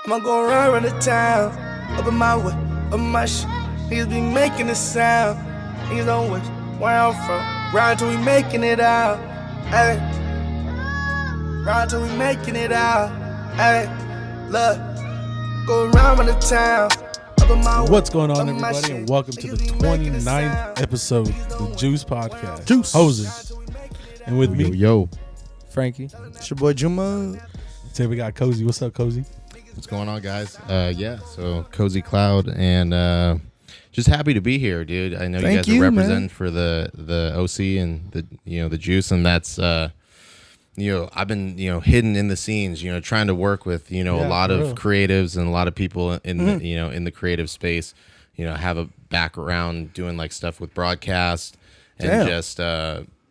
I'ma go around the town, up in my way, up my shit. Niggas be making a sound. Niggas don't wish where I'm from. Ride till we making it out. Hey. Ride till we making it out. Hey. Look. Go around the town. What's going on, everybody, and welcome to the 29th episode of the Juice Podcast. Juice. Hoses. And with me, Yo. Frankie. It's your boy Juma. today we got Cozy. What's up, Cozy? What's going on, guys? So Cozy Cloud, and just happy to be here, dude. I know you guys are representing for the OC and the Juice, and that's I've been hidden in the scenes, trying to work with a lot of creatives and a lot of people in in the creative space. Have a background doing like stuff with broadcast and just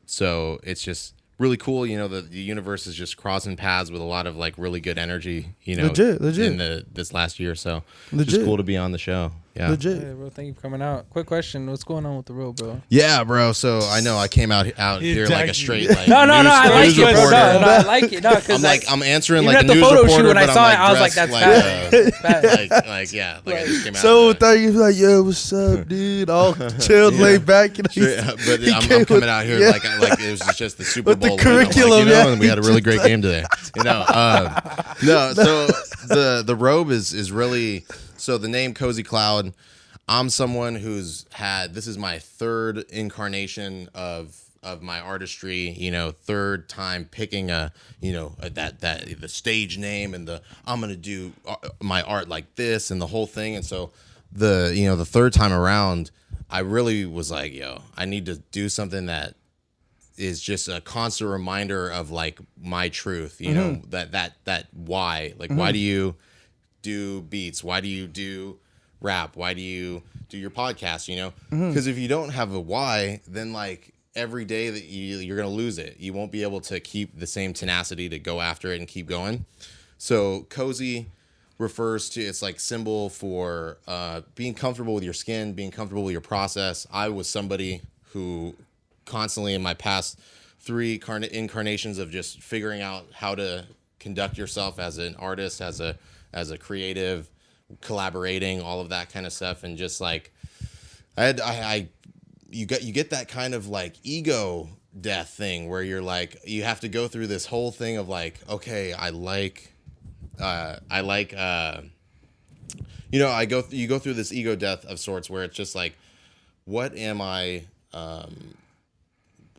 so it's just really cool. The universe is just crossing paths with a lot of like really good energy. Legit. In this last year or so. Legit. Just cool to be on the show. Yeah. Legit. Hey, bro, thank you for coming out. Quick question: what's going on with the road, bro? Yeah, bro. So I know I came out here like a straight like no, I like news it, bro. reporter. No, I like it. No, because I'm answering even like at a the news photo reporter, shoot when I but saw I'm it, I was like, dressed that's bad. I just came out. So there. thought you was like, yo, what's up, dude? All chilled, laid back. But I'm coming out here like it was just the Super with Bowl. the curriculum, and we had a really great game today. No, so the robe is really so the name Cozy Cloud. I'm someone who's had, this is my third incarnation of my artistry, third time picking the stage name and I'm going to do my art like this and the whole thing. And so the third time around, I really was like, I need to do something that is just a constant reminder of like my truth, that why, like, why do you do beats? Why do you do rap? Why do you do your podcast? Because if you don't have a why, then like every day that you're gonna lose it. You won't be able to keep the same tenacity to go after it and keep going. So Cozy refers to, it's like symbol for being comfortable with your skin, being comfortable with your process. I was somebody who constantly in my past 3 incarnations of just figuring out how to conduct yourself as an artist, as a creative, collaborating, all of that kind of stuff, and just like you get that kind of like ego death thing where you're like, you have to go through this whole thing of like, okay, you go through this ego death of sorts where it's just like, what am I,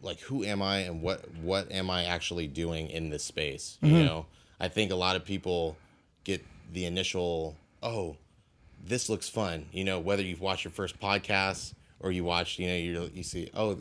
like, who am I, and what am I actually doing in this space? I think a lot of people get the initial, oh, this looks fun. Whether you've watched your first podcast or you watch, you see, oh,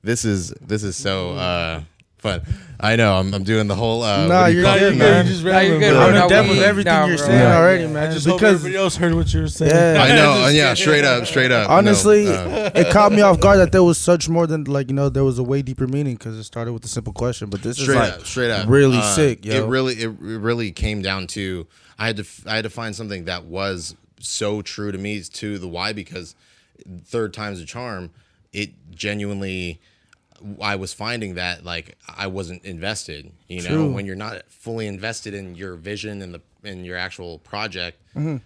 this is so fun. I know I'm doing the whole. Nah, you're good, man. You just you're good, I'm bro. in depth with everything you're saying already, man. I just hope everybody else heard what you were saying. Yeah. I know, yeah, straight up. Honestly, it caught me off guard that there was such more than like there was a way deeper meaning because it started with a simple question, but this is like straight up, really sick. Yo. It really came down to I had to find something that was so true to me, to the why, because third time's a charm. It genuinely, I was finding that like I wasn't invested. True. When you're not fully invested in your vision and in your actual project, I'm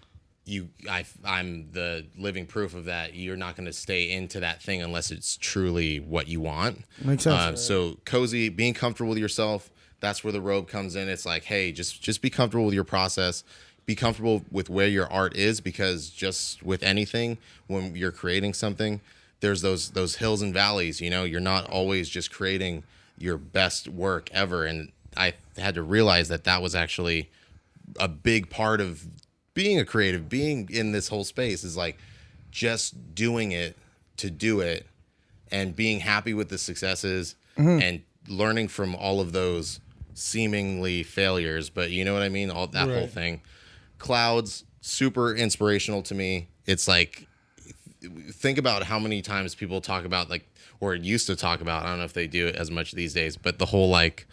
the living proof of that. You're not going to stay into that thing unless it's truly what you want. Makes sense. So Cozy, being comfortable with yourself, that's where the robe comes in. It's like, hey, just be comfortable with your process. Be comfortable with where your art is, because just with anything, when you're creating something, there's those hills and valleys. You're not always just creating your best work ever. And I had to realize that was actually a big part of being a creative, being in this whole space, is like just doing it to do it and being happy with the successes and learning from all of those seemingly failures. But you know what I mean? All that whole thing. Clouds, super inspirational to me. It's like, think about how many times people talk about, like, or used to talk about, I don't know if they do it as much these days, but the whole like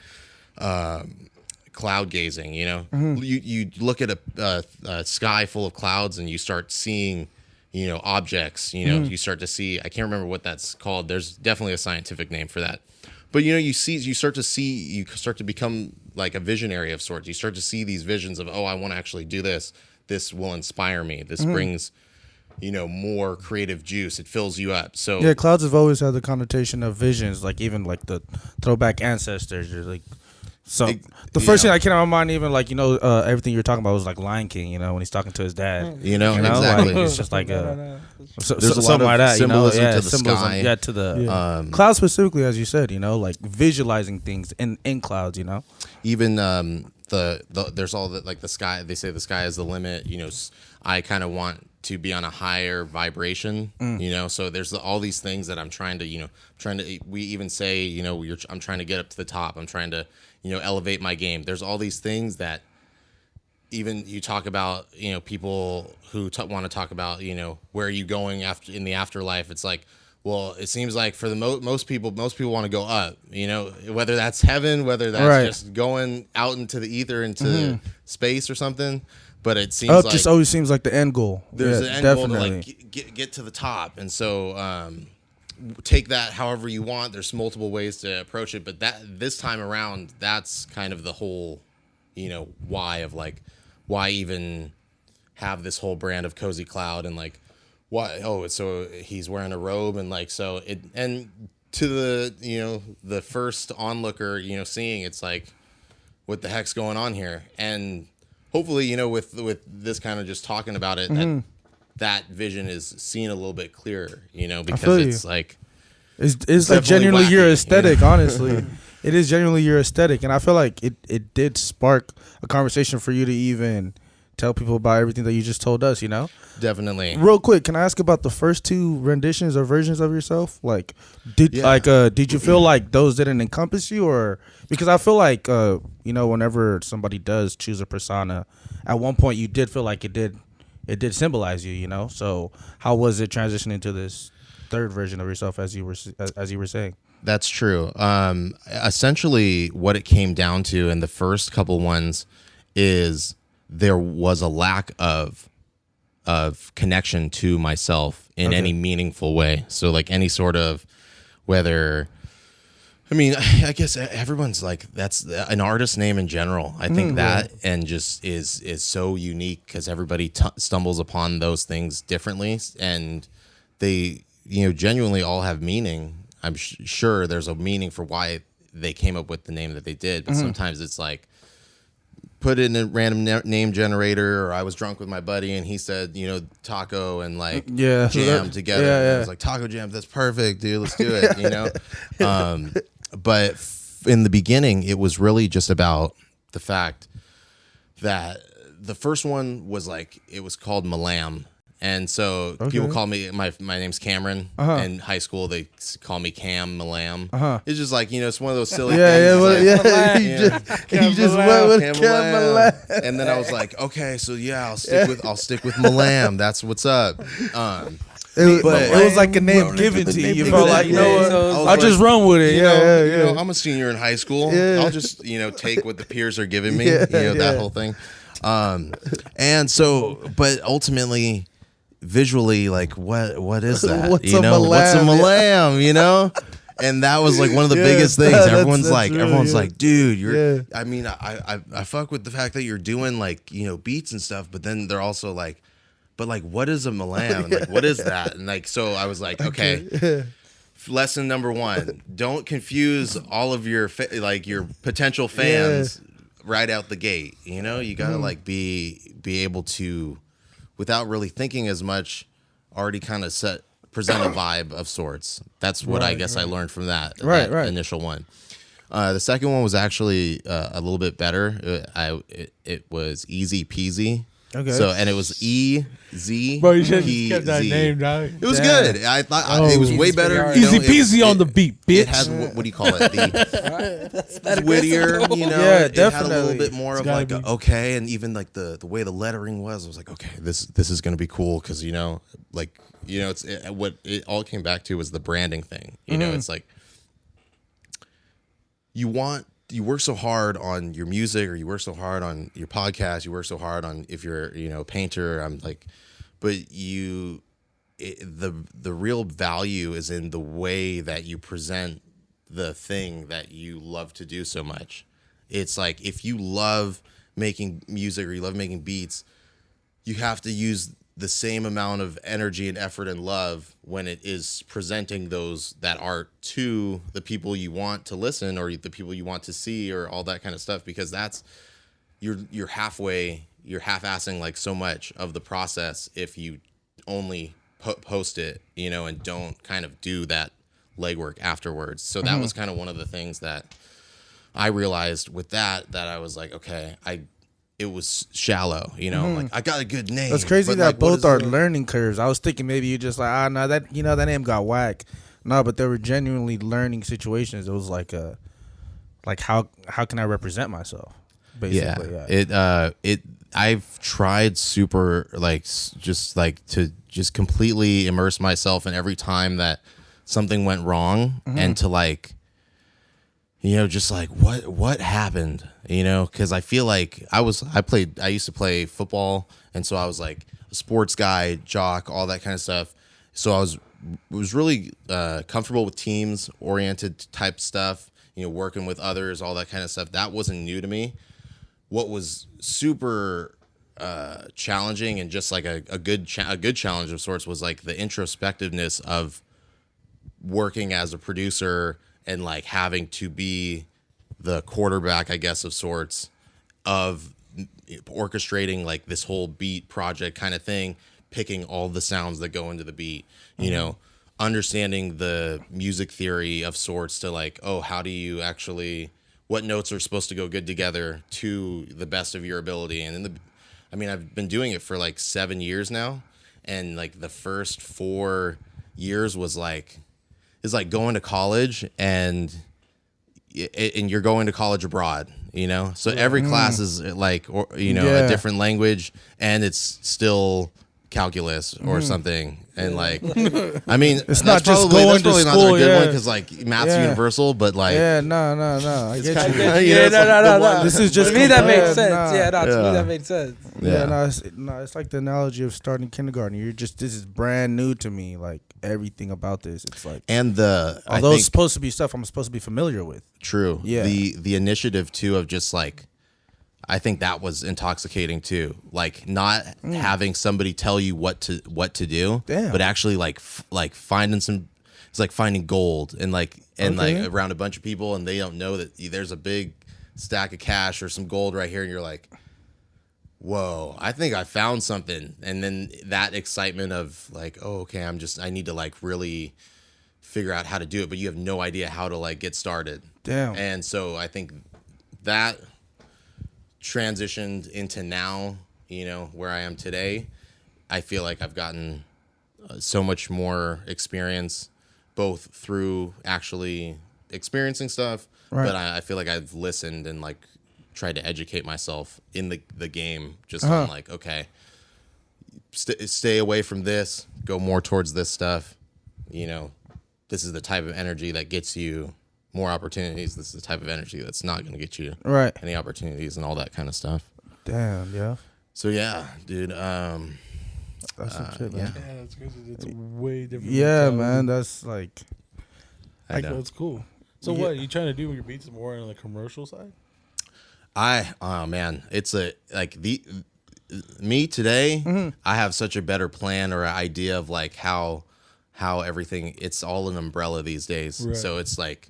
cloud gazing, you look at a sky full of clouds and you start seeing, objects, you start to see, I can't remember what that's called. There's definitely a scientific name for that. But you start to become like a visionary of sorts. You start to see these visions of, oh, I want to actually do this. This will inspire me. This brings, more creative juice. It fills you up. So Yeah, clouds have always had the connotation of visions, like even like the throwback ancestors. Or like, so the first thing that came to my mind, even like everything you're talking about was like Lion King. When he's talking to his dad. Exactly. Like, it's just like There's a lot something of like that. symbolism to the symbolism, sky. Yeah, to the clouds specifically, as you said. Like visualizing things in clouds. Even there's all that, like the sky. They say the sky is the limit. I kind of want to be on a higher vibration. So there's all these things that I'm trying to. We even say, I'm trying to get up to the top. I'm trying to, elevate my game. There's all these things that even you talk about, people who want to talk about, where are you going after in the afterlife? It's like, well, it seems like for the most people want to go up, whether that's heaven, whether that's just going out into the ether, into space or something. But it seems up like just always seems like the end goal. There's an end goal to like get to the top. And so take that however you want. There's multiple ways to approach it. But this time around, that's kind of the whole, why of like, why even have this whole brand of Cozy Cloud and like, why? Oh, so he's wearing a robe and like, so it, and to the, the first onlooker, seeing it's like, what the heck's going on here? And hopefully, with this kind of just talking about it, that vision is seen a little bit clearer, because it's like, it's like genuinely wacky, your aesthetic, honestly. It is genuinely your aesthetic. And I feel like it did spark a conversation for you to even tell people about everything that you just told us, Definitely. Real quick, can I ask about the first two renditions or versions of yourself? Like, did you feel like those didn't encompass you, or because I feel like whenever somebody does choose a persona, at one point you did feel like it did symbolize you, So how was it transitioning to this third version of yourself, as you were saying? That's true. Essentially, what it came down to in the first couple ones is there was a lack of connection to myself in any meaningful way. So like any sort of, whether, I mean, I guess everyone's like, that's an artist name in general. I think that and just is so unique because everybody stumbles upon those things differently, and they, genuinely all have meaning. I'm sure there's a meaning for why they came up with the name that they did, but sometimes it's like, put in a random name generator, or I was drunk with my buddy and he said, taco and like jam together. And I was like, taco jam, that's perfect, dude. Let's do it, But in the beginning, it was really just about the fact that the first one was like, it was called Malam. And so people call me, my name's Cameron. In high school, they call me Cam Malam. It's just like, it's one of those silly things. You just went with Cam Malam. And then I was like, okay, so I'll stick with Malam. That's what's up. It was like a name given to you. You felt like, I'll just run with it. I'm a senior in high school. I'll just, take what the peers are giving me. That whole thing. And so, but ultimately, visually, like what is that? What's a Malam? And that was like one of the biggest things. Everyone's like, dude, you're. I mean, I fuck with the fact that you're doing like beats and stuff, but then they're also like, but like, what is a Malam? Like, what is that? And like, so I was like, okay. Lesson number 1: don't confuse all of your your potential fans right out the gate. You gotta like be able to, without really thinking as much, already kind of present a vibe of sorts. That's what I guess I learned from that initial one. The second one was actually a little bit better. It was Easy Peasy. Okay. So, and it was E-Z. Bro, you should have kept that name, dog. It was good. I thought it was way better. Easy peasy on the beat, bitch. It has, what do you call it? The wittier, Yeah, definitely. It had a little bit more of like, okay, and even like the way the lettering was, I was like, okay, this is going to be cool because, what it all came back to was the branding thing. It's like, you work so hard on your music, or you work so hard on your podcast, you work so hard on, if you're, a painter, I'm like, but the real value is in the way that you present the thing that you love to do so much. It's like if you love making music or you love making beats, you have to use the same amount of energy and effort and love when it is presenting that art to the people you want to listen or the people you want to see or all that kind of stuff, because that's you're half-assing like so much of the process if you only post it, and don't kind of do that legwork afterwards. So that was kind of one of the things that I realized with that I was like, okay, it was shallow, like I got a good name. It's crazy but, that like, both are learning curves. I was thinking maybe you just like, no, that that name got whack. No, but they were genuinely learning situations. It was like how can I represent myself? Basically, I've tried super to just completely immerse myself in every time that something went wrong and to just like what happened, because I feel like I used to play football, and so I was like a sports guy, jock, all that kind of stuff. So I was really comfortable with teams oriented type stuff, working with others, all that kind of stuff. That wasn't new to me. What was super challenging and just like a good challenge of sorts was like the introspectiveness of working as a producer and like having to be the quarterback, I guess, of sorts, of orchestrating like this whole beat project kind of thing, picking all the sounds that go into the beat, understanding the music theory of sorts to like, how do you actually, what notes are supposed to go good together to the best of your ability. And I've been doing it for like 7 years now, and like the first 4 years was like, it's like going to college and you're going to college abroad, so every class is like, a different language, and it's still calculus or something. And like, it's not just going to probably school, not a good one because like math's universal, but like, no, I get you. No. This is just to me that makes sense. nah. To me that makes sense. It's like the analogy of starting kindergarten. This is brand new to me. Like everything about this, it's like, and although it's supposed to be stuff I'm supposed to be familiar with. True. Yeah. The initiative too of just like, I think that was intoxicating too. Like not having somebody tell you what to do, but actually like finding it's like finding gold and like around a bunch of people, and they don't know that there's a big stack of cash or some gold right here, and you're like, whoa, I think I found something. And then that excitement of like, okay, I need to like really figure out how to do it, but you have no idea how to like get started. Damn. And so I think that transitioned into now, where I am today. I feel like I've gotten so much more experience, both through actually experiencing stuff, but I feel like I've listened and like tried to educate myself in the game, just on like, okay, stay away from this, go more towards this stuff. This is the type of energy that gets you more opportunities. This is the type of energy that's not going to get you any opportunities, and all that kind of stuff. Damn, yeah. So yeah, dude. That's some shit, man. Yeah, that's crazy. It's way different. Yeah, man. That's like, I know. That's cool. So what are you trying to do with your beats more on the commercial side? It's me today. I have such a better plan or idea of like how everything. It's all an umbrella these days. Right. So it's like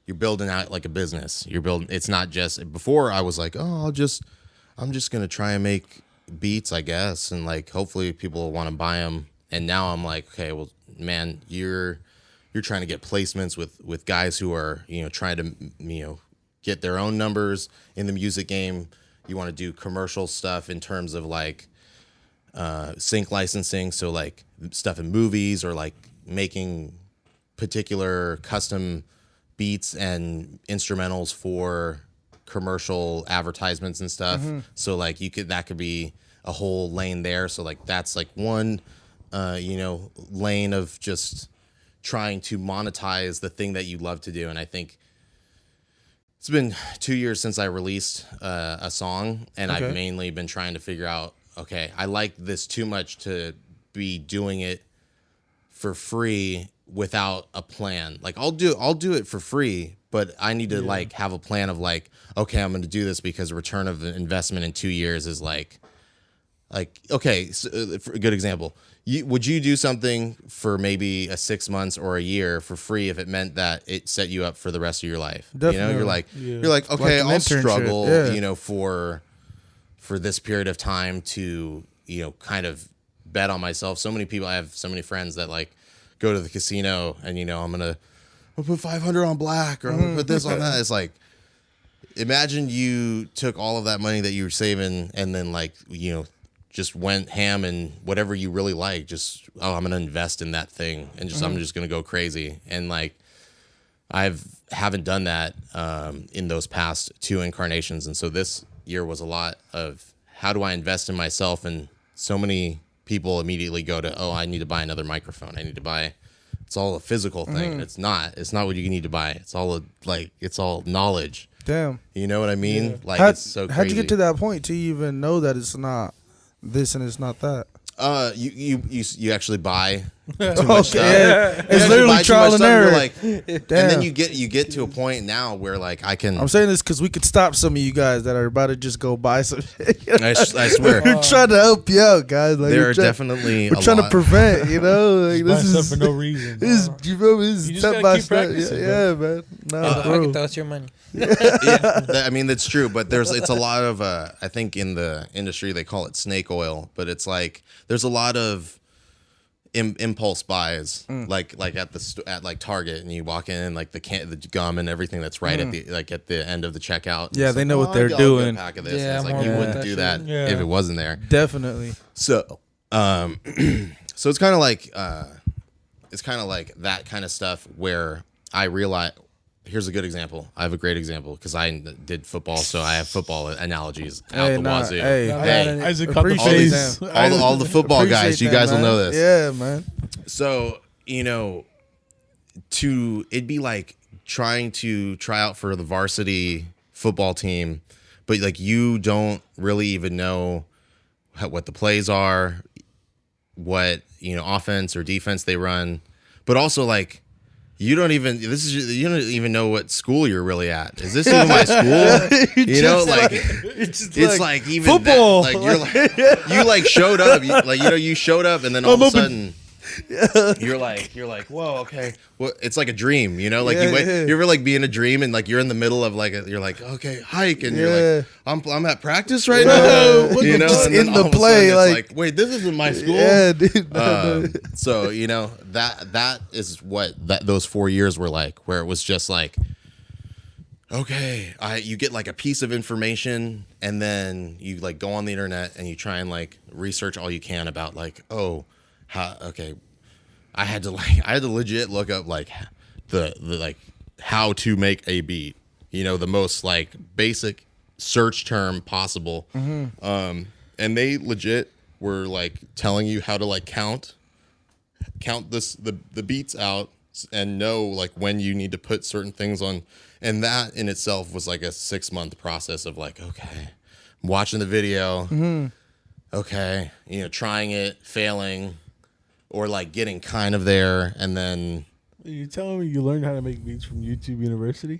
you're building out like a business. It's not just, before I was like, I'm just gonna try and make beats, I guess, and like hopefully people will want to buy them. And now I'm like, okay, well, man, you're trying to get placements with guys who are trying to get their own numbers in the music game. You want to do commercial stuff in terms of like sync licensing, so like stuff in movies, or like making particular custom beats and instrumentals for commercial advertisements and stuff. So like that could be a whole lane there. So like that's like one lane of just trying to monetize the thing that you love to do. And I think it's been 2 years since I released a song, and I've mainly been trying to figure out, okay, I like this too much to be doing it for free without a plan. Like I'll do it for free, but I need to like have a plan of like, okay, I'm going to do this because return of the investment in 2 years is like okay, so, for a good example. Would you do something for maybe a 6 months or a year for free if it meant that it set you up for the rest of your life? Definitely. You're like, okay, Like an I'll internship, struggle, yeah. For this period of time to, kind of bet on myself. I have so many friends that like go to the casino and, I'm going to put 500 on black or I'm going to put this on that. It's like, imagine you took all of that money that you were saving and then like, just went ham and whatever you really like, I'm going to invest in that thing and I'm just going to go crazy. And like, haven't done that in those past 2 incarnations. And so this year was a lot of how do I invest in myself? And so many people immediately go to, I need to buy another microphone. It's all a physical thing. And it's not what you need to buy. It's all knowledge. Damn. You know what I mean? Yeah. Like, it's so crazy. How'd you get to that point to even know that it's not this and it's not that? You actually buy too Okay, much stuff. yeah. You It's actually literally buy too trial much and stuff, you're error. like, and then Damn. you get to a point now where like I can. I'm saying this because we could stop some of you guys that are about to just go buy some shit. I swear. We're trying to help you out, guys. Like, There we're are definitely we're a trying lot. to prevent, Buy Like, this stuff is for no reason. this is, you feel me? This You is just step gotta by keep step. practicing, Yeah, man. No, Fuck bro. it, that's your money. I mean, that's true, but it's a lot of I think in the industry they call it snake oil, but it's like there's a lot of impulse buys, like at like Target, and you walk in and like the gum and everything that's right at the end of the checkout. Yeah, It's they like, know what I'll they're get a doing. pack of this. Yeah, And it's I'm like you all wouldn't about do that that shit. if it wasn't there. Definitely. So, so it's kind of like that kind of stuff where I realize. Here's a good example. I have a great example because I did football, so I have football analogies out the wazoo. Hey, Isaac caught the appreciate face. that. all the football guys, Appreciate you that, guys will man. know this. Yeah, man. So, it'd be like trying to try out for the varsity football team, but like you don't really even know what the plays are, what, offense or defense they run, but also like you don't even know what school you're really at. Is this even my school? It's like even football. That, like you're like you like showed up, you showed up, and then all of a sudden you're like, whoa, okay. Well, it's like a dream, you ever like be in a dream and like you're in the middle of like you're like, okay, hike, and you're like, I'm at practice right now, Just and then in all the of a play, sudden it's like- wait, this isn't my school. Yeah, dude. No. So that is what those 4 years were like, where it was just like, okay, you get like a piece of information and then you like go on the internet and you try and like research all you can about like, I had to legit look up like the like how to make a beat, the most like basic search term possible. And they legit were like telling you how to like count the beats out and know like when you need to put certain things on. And that in itself was like a 6-month process of like, okay, I'm watching the video. Okay. Trying it, failing, or like getting kind of there. And then, You telling me you learned how to make beats from YouTube University?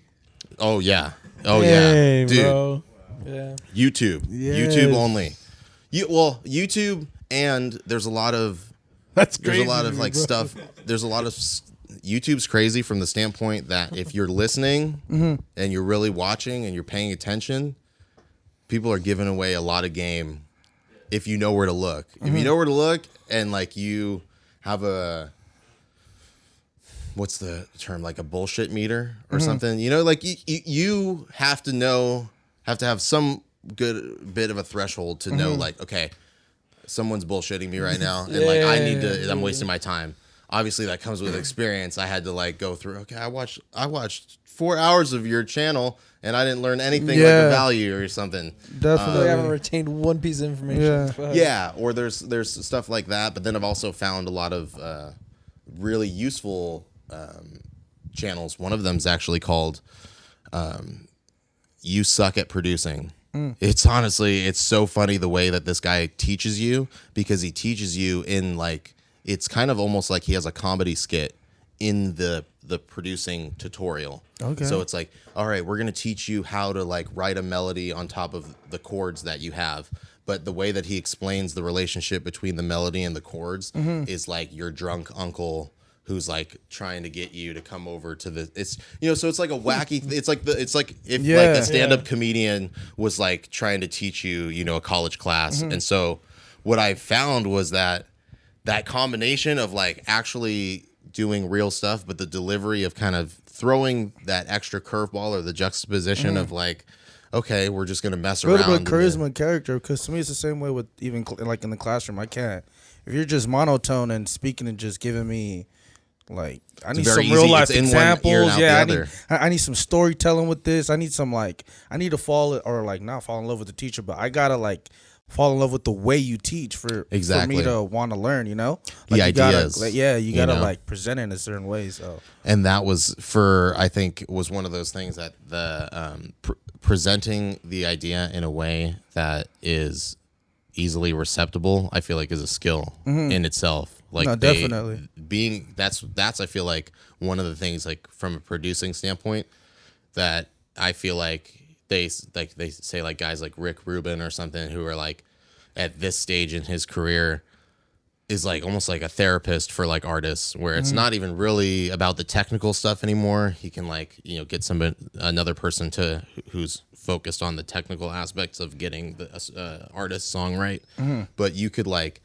oh yeah. Dang, Dude, bro. Yeah. YouTube, Yes. YouTube only. YouTube, and there's a lot of, That's crazy. there's a lot of to me, like bro. stuff. There's a lot of YouTube's crazy from the standpoint that if you're listening and you're really watching and you're paying attention, people are giving away a lot of game if you know where to look. If you know where to look and like you have what's the term, like a bullshit meter or something, like you have to have some good bit of a threshold to know like, okay, someone's bullshitting me right now and like I'm wasting my time. Obviously that comes with experience. I had to like go through, okay, I watched 4 hours of your channel and I didn't learn anything like of value or something. Definitely. I haven't retained one piece of information. Yeah. Fuck. Yeah, or there's stuff like that, but then I've also found a lot of really useful channels. One of them is actually called You Suck at Producing. It's honestly, it's so funny the way that this guy teaches you, because he teaches you in like, it's kind of almost like he has a comedy skit in the producing tutorial. Okay. So it's like, all right, we're gonna teach you how to like write a melody on top of the chords that you have. But the way that he explains the relationship between the melody and the chords is like your drunk uncle who's like trying to get you to come over to the, it's, so it's like a wacky, it's like if like a stand-up comedian was like trying to teach you, a college class. And so what I found was that combination of like actually doing real stuff, but the delivery of kind of throwing that extra curveball or the juxtaposition of like, okay, we're just gonna mess around. A little bit of charisma and character, because to me it's the same way with even like in the classroom. I can't. If you're just monotone and speaking and just giving me like, I need some real life examples. I need some storytelling with this. I need some like, I need to not fall in love with the teacher, but I gotta like fall in love with the way you teach for me to want to learn. Like the ideas. You gotta like present it in a certain way. So, and that was I think was one of those things that the presenting the idea in a way that is easily receptible, I feel like is a skill in itself. Like definitely being that's I feel like one of the things like from a producing standpoint that I feel like they say like guys like Rick Rubin or something who are like at this stage in his career is like almost like a therapist for like artists, where it's not even really about the technical stuff anymore. He can like get another person who's focused on the technical aspects of getting the artist song right. But you could like,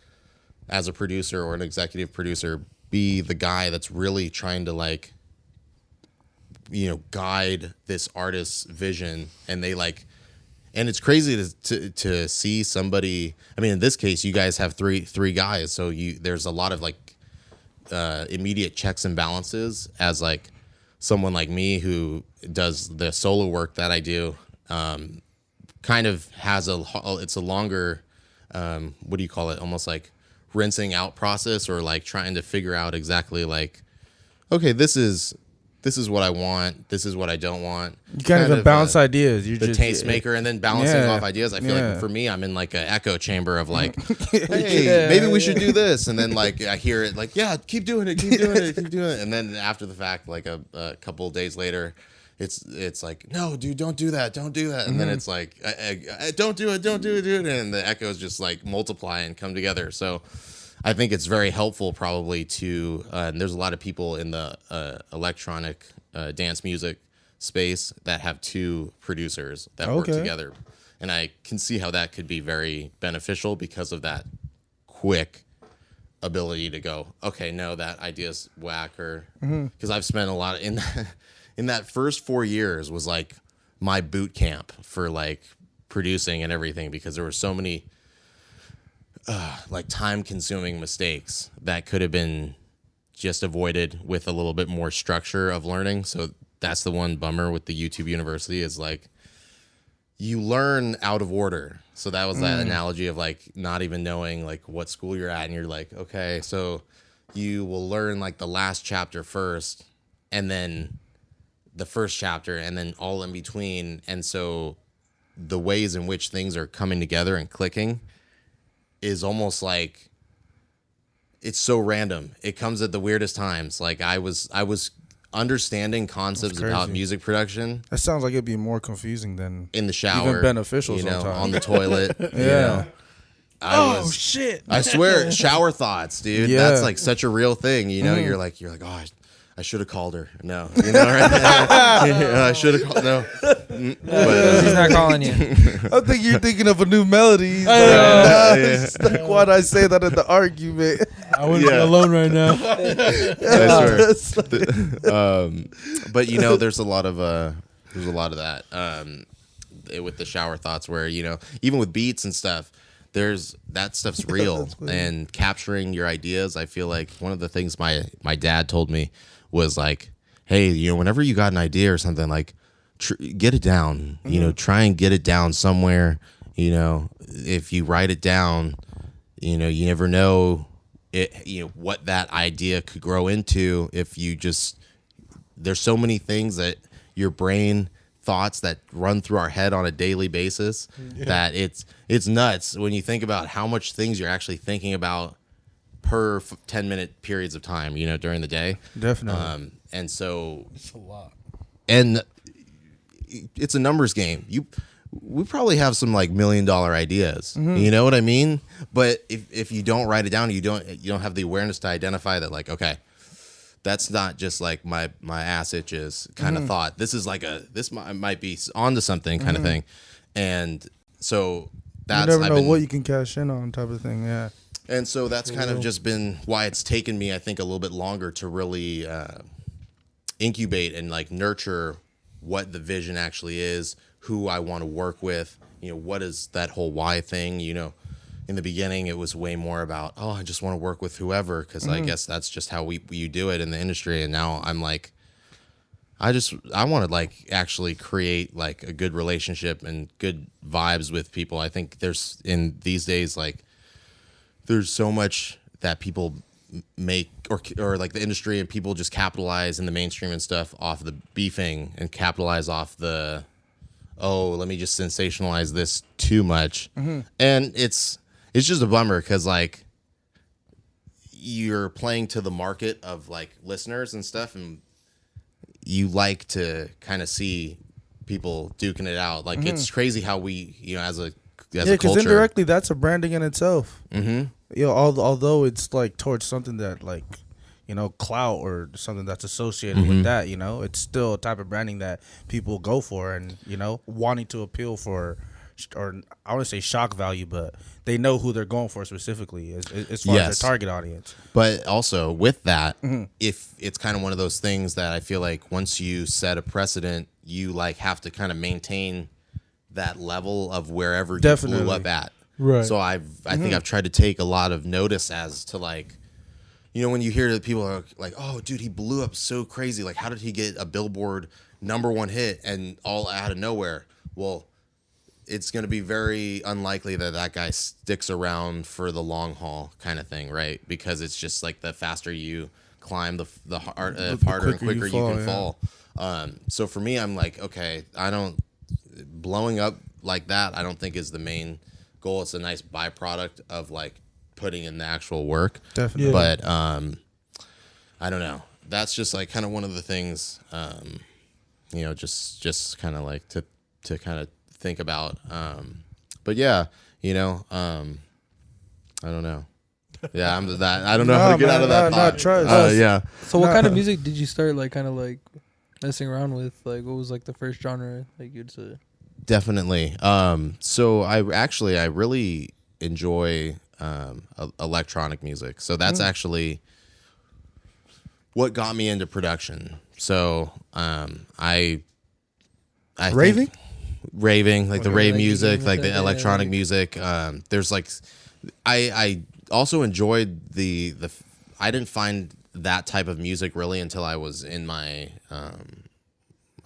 as a producer or an executive producer, be the guy that's really trying to like guide this artist's vision, and they like. And it's crazy to see somebody. I mean, in this case, you guys have three guys, so there's a lot of like immediate checks and balances. As like someone like me who does the solo work that I do, kind of has it's a longer, what do you call it? Almost like rinsing out process, or like trying to figure out exactly like, okay, this is what I want. This is what I don't want. You kind of bounce ideas. You're the just tastemaker, and then balancing off ideas. I feel like for me, I'm in like an echo chamber of like, hey, maybe we should do this, and then like I hear it like, yeah, keep doing it, keep doing it, and then after the fact, like a couple of days later, it's like, no, dude, don't do that, and then it's like, I don't do it, and the echoes just like multiply and come together. So I think it's very helpful probably to, and there's a lot of people in the electronic dance music space that have two producers that work together. And I can see how that could be very beneficial because of that quick ability to go, okay, no, that idea's whack, or because I've spent a lot in that first 4 years was like my boot camp for like producing and everything, because there were so many like time-consuming mistakes that could have been just avoided with a little bit more structure of learning. So that's the one bummer with the YouTube University, is like you learn out of order. So that was that analogy of like not even knowing like what school you're at, and you're like, okay, so you will learn like the last chapter first, and then the first chapter, and then all in between. And so the ways in which things are coming together and clicking is almost like it's so random. It comes at the weirdest times. Like I was understanding concepts about music production. That sounds like it'd be more confusing than in the shower, even beneficial. Sometimes on the toilet. Shit! I swear, shower thoughts, dude. Yeah. That's like such a real thing. You're like, oh, I should have called her. No, right? I should have called. No, but he's not calling you. I think you're thinking of a new melody. Like, why'd I say that in the argument? I wouldn't be alone right now. I swear. But there's a lot of that with the shower thoughts, where even with beats and stuff. That stuff's real, and capturing your ideas. I feel like one of the things my dad told me was like, hey, whenever you got an idea or something, like get it down, try and get it down somewhere. If you write it down, you never know what that idea could grow into. If you there's so many things that your brain thoughts that run through our head on a daily basis that it's nuts when you think about how much things you're actually thinking about per 10-minute periods of time, during the day. Definitely. And so It's a lot. and it's a numbers game. We probably have some like $1 million ideas. You know what I mean? But if you don't write it down, you don't have the awareness to identify that, like, okay, that's not just like my ass itches kind of thought. This is like this might be onto something kind of thing. And so that's you never know what you can cash in on, type of thing. Yeah. And so that's kind of just been why it's taken me, I think, a little bit longer to really incubate and like nurture what the vision actually is, who I want to work with, what is that whole why thing. In the beginning, it was way more about, I just want to work with whoever, because I guess that's just how you do it in the industry. And now I'm like, I want to like actually create like a good relationship and good vibes with people. I think in these days, like, there's so much that people make or like the industry and people just capitalize in the mainstream and stuff off the beefing and capitalize off the, let me just sensationalize this too much. And it's just a bummer because like you're playing to the market of like listeners and stuff, and you like to kind of see people duking it out. Like it's crazy how we, as a because culture, indirectly that's a branding in itself. Although it's like towards something that like, clout or something that's associated with that, it's still a type of branding that people go for, and wanting to appeal for, or I want to say shock value, but they know who they're going for specifically as far as their target audience. But also with that, if it's kind of one of those things that I feel like once you set a precedent, you like have to kind of maintain that level of wherever you blew up at. Right. So I think I've tried to take a lot of notice as to like, when you hear that people are like, oh, dude, he blew up so crazy. Like, how did he get a Billboard #1 hit and all out of nowhere? Well, it's going to be very unlikely that guy sticks around for the long haul kind of thing, right? Because it's just like the faster you climb, the harder and quicker you can fall. So for me, I'm like, okay, blowing up like that, I don't think is the main goal. It's a nice byproduct of like putting in the actual work. Definitely. But I don't know. That's just like kind of one of the things, just kind of like to kind of think about. But yeah, I don't know. Yeah, I don't know how to get out of that thought. Trust. Yeah. So what kind of music did you start like kind of like messing around with? Like, what was like the first genre like you'd say? Definitely. So I really enjoy electronic music. So that's actually what got me into production. So I raving, like the rave music, like the electronic music. There's like, I also enjoyed the I didn't find that type of music really until I was in my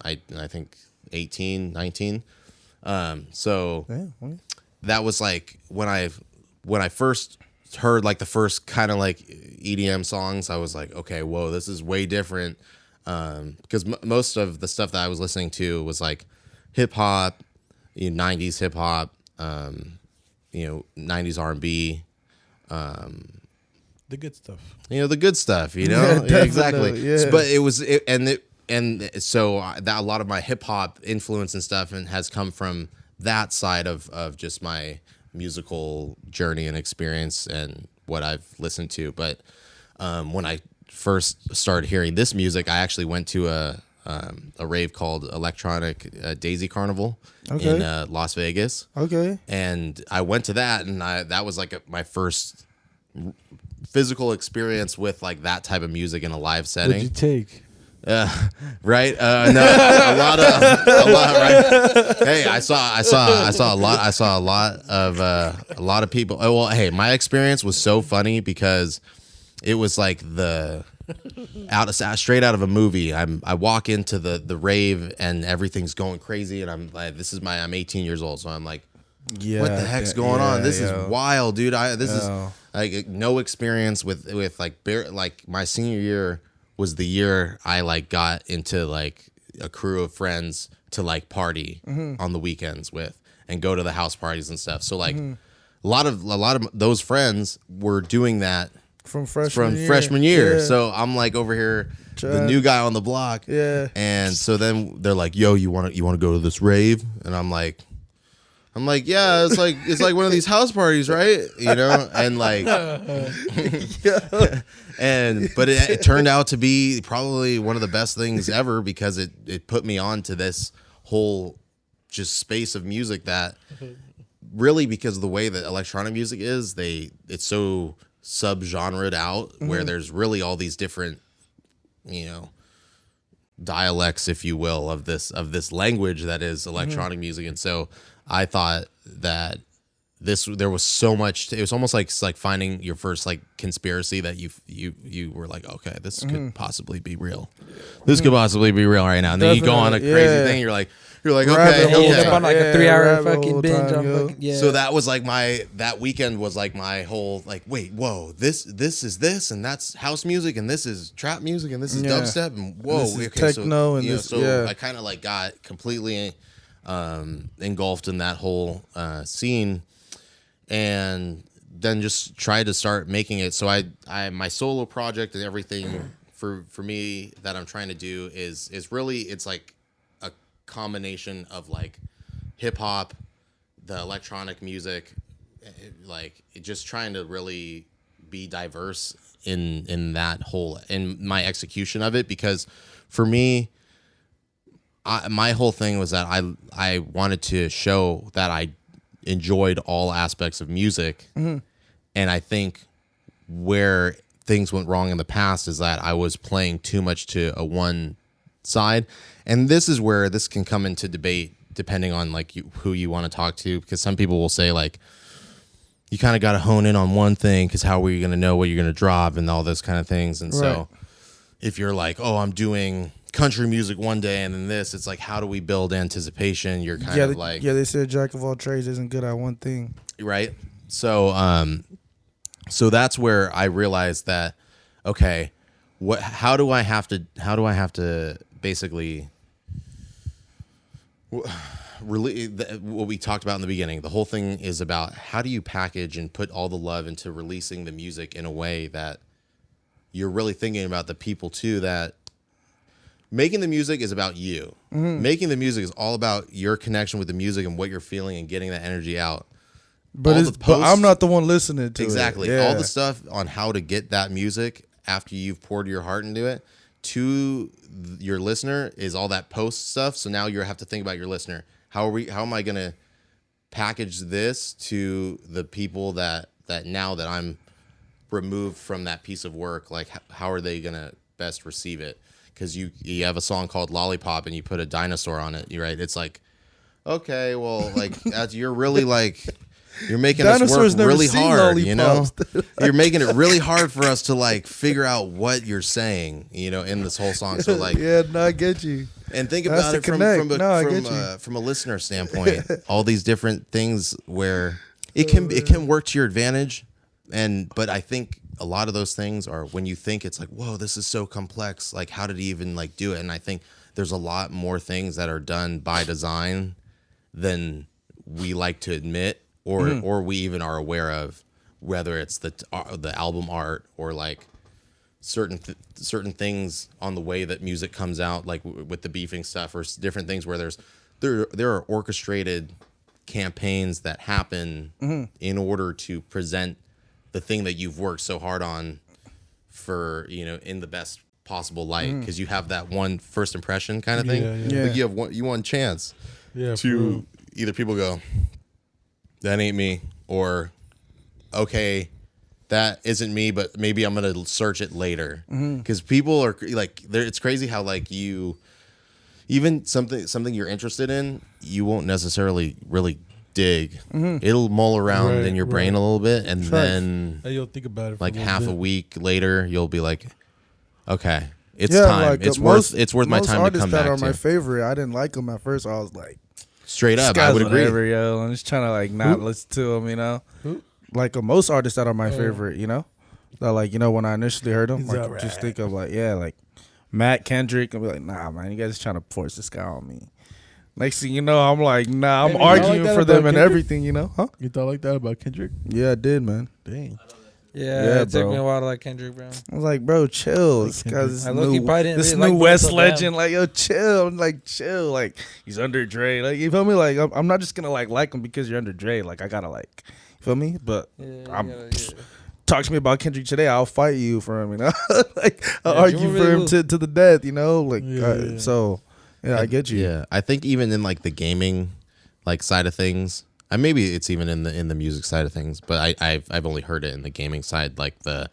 I think 18, 19. So that was like when I first heard like the first kind of like EDM songs, I was like, okay, whoa, this is way different. Because most of the stuff that I was listening to was like hip hop, 90s hip hop, 90s R&B, the good stuff. The good stuff, Yeah, exactly. yeah. But so that a lot of my hip hop influence and stuff has come from that side of just my musical journey and experience and what I've listened to. But when I first started hearing this music, I actually went to a rave called Electronic Daisy Carnival in Las Vegas. Okay. And I went to that, and that was like my first physical experience with like that type of music in a live setting. What'd you take? Right. No, a lot, right. Hey, I saw a lot of people. Oh, well, hey, my experience was so funny because it was like straight out of a movie. I walk into the rave and everything's going crazy, and I'm like, I'm 18 years old, so I'm like, what the heck's going on? This is wild, dude. This is like no experience with like my senior year was the year I like got into like a crew of friends to like party on the weekends with and go to the house parties and stuff. So like a lot of those friends were doing that from freshman year. Yeah. So I'm like over here, the new guy on the block. Yeah. And so then they're like, "Yo, you want to go to this rave?" And I'm like, "Yeah, it's like one of these house parties, right?" You know, and like, but it turned out to be probably one of the best things ever because it put me on to this whole just space of music that really, because of the way that electronic music is, it's so sub-genred out where there's really all these different, you know, dialects, if you will, of this language that is electronic music. And so I thought that there was so much. It was almost like finding your first like conspiracy that you were like, okay, this could possibly be real. This could possibly be real right now. And then you go on a crazy thing. You're like, okay, on like a 3-hour fucking binge. So that was like that weekend was like my whole like, wait, whoa, this is this, and that's house music, and this is trap music, and this is dubstep, and whoa, this is techno, and this. I kind of like got completely engulfed in that whole scene, and then just tried to start making it. So I my solo project and everything for me that I'm trying to do is really, it's like a combination of like hip hop, the electronic music, like just trying to really be diverse in that whole, in my execution of it, because for me, my whole thing was that I wanted to show that I enjoyed all aspects of music. And I think where things went wrong in the past is that I was playing too much to a one side. And this is where this can come into debate depending on like who you want to talk to, because some people will say like, you kind of got to hone in on one thing, because how are you going to know what you're going to drop and all those kind of things. And so if you're like, oh, I'm doing country music one day and then this, it's like, how do we build anticipation? You're kind of like, they said jack of all trades isn't good at one thing, right? So so that's where I realized that, okay, how do I have to basically really, what we talked about in the beginning, the whole thing is about how do you package and put all the love into releasing the music in a way that you're really thinking about the people too, that making the music is about you. Making the music is all about your connection with the music and what you're feeling and getting that energy out. But I'm not the one listening to exactly. it. Yeah. All the stuff on how to get that music after you've poured your heart into it to your listener is all that post stuff. So now you have to think about your listener. How am I going to package this to the people that now that I'm removed from that piece of work, like how are they going to best receive it? Because you have a song called Lollipop and you put a dinosaur on it, right? It's like, okay, well, like you're really like, you're making Dinosaurs us work really hard, lollipops. you know? You're making it really hard for us to like figure out what you're saying, you know, in this whole song. So like, yeah, no, I get you. And think about it from a listener standpoint. All these different things where it can work to your advantage, but I think a lot of those things are when you think it's like, whoa, this is so complex. Like, how did he even like do it? And I think there's a lot more things that are done by design than we like to admit, or we even are aware of, whether it's the album art or like certain things on the way that music comes out, like with the beefing stuff, or different things where there are orchestrated campaigns that happen in order to present the thing that you've worked so hard on for, you know, in the best possible light, because you have that one first impression kind of thing. Yeah. Like you have one chance to either people go, that ain't me, or okay, that isn't me, but maybe I'm gonna search it later, because people are like, it's crazy how like you, even something you're interested in, you won't necessarily really dig. It'll mull around in your brain a little bit, and then you'll think about it for like a half bit. a week later, you'll be like, okay, it's time. Like, it's worth my time to come back that are to. my favorite. I didn't like them at first. I was like, Straight up, I would agree. Whatever, yo. I'm just trying to like not listen to them, you know. Like most artists that are my favorite, you know. That like, you know, when I initially heard them, like just think of like, yeah, like Matt, Kendrick, and be like, nah, man, you guys are trying to force this guy on me. Next thing you know, I'm like, nah, I'm arguing for them and everything, you know, huh? You thought like that about Kendrick? Yeah, I did, man. Dang. Yeah, it took bro. me a while to like Kendrick Brown. I was like, bro, chill. This guy's I low-key probably didn't this really new like West Bones of legend. Like, yo, chill. I'm like, chill. Like, he's under Dre. Like, you feel me? Like, I'm not just gonna like him because you're under Dre. Like, I gotta like, you feel me? But talk to me about Kendrick today. I'll fight you for him. You know, like I'll argue for him to the death. You know, like so. Yeah, I get you. Yeah, I think even in like the gaming like side of things, maybe it's even in the music side of things, but I've only heard it in the gaming side, like the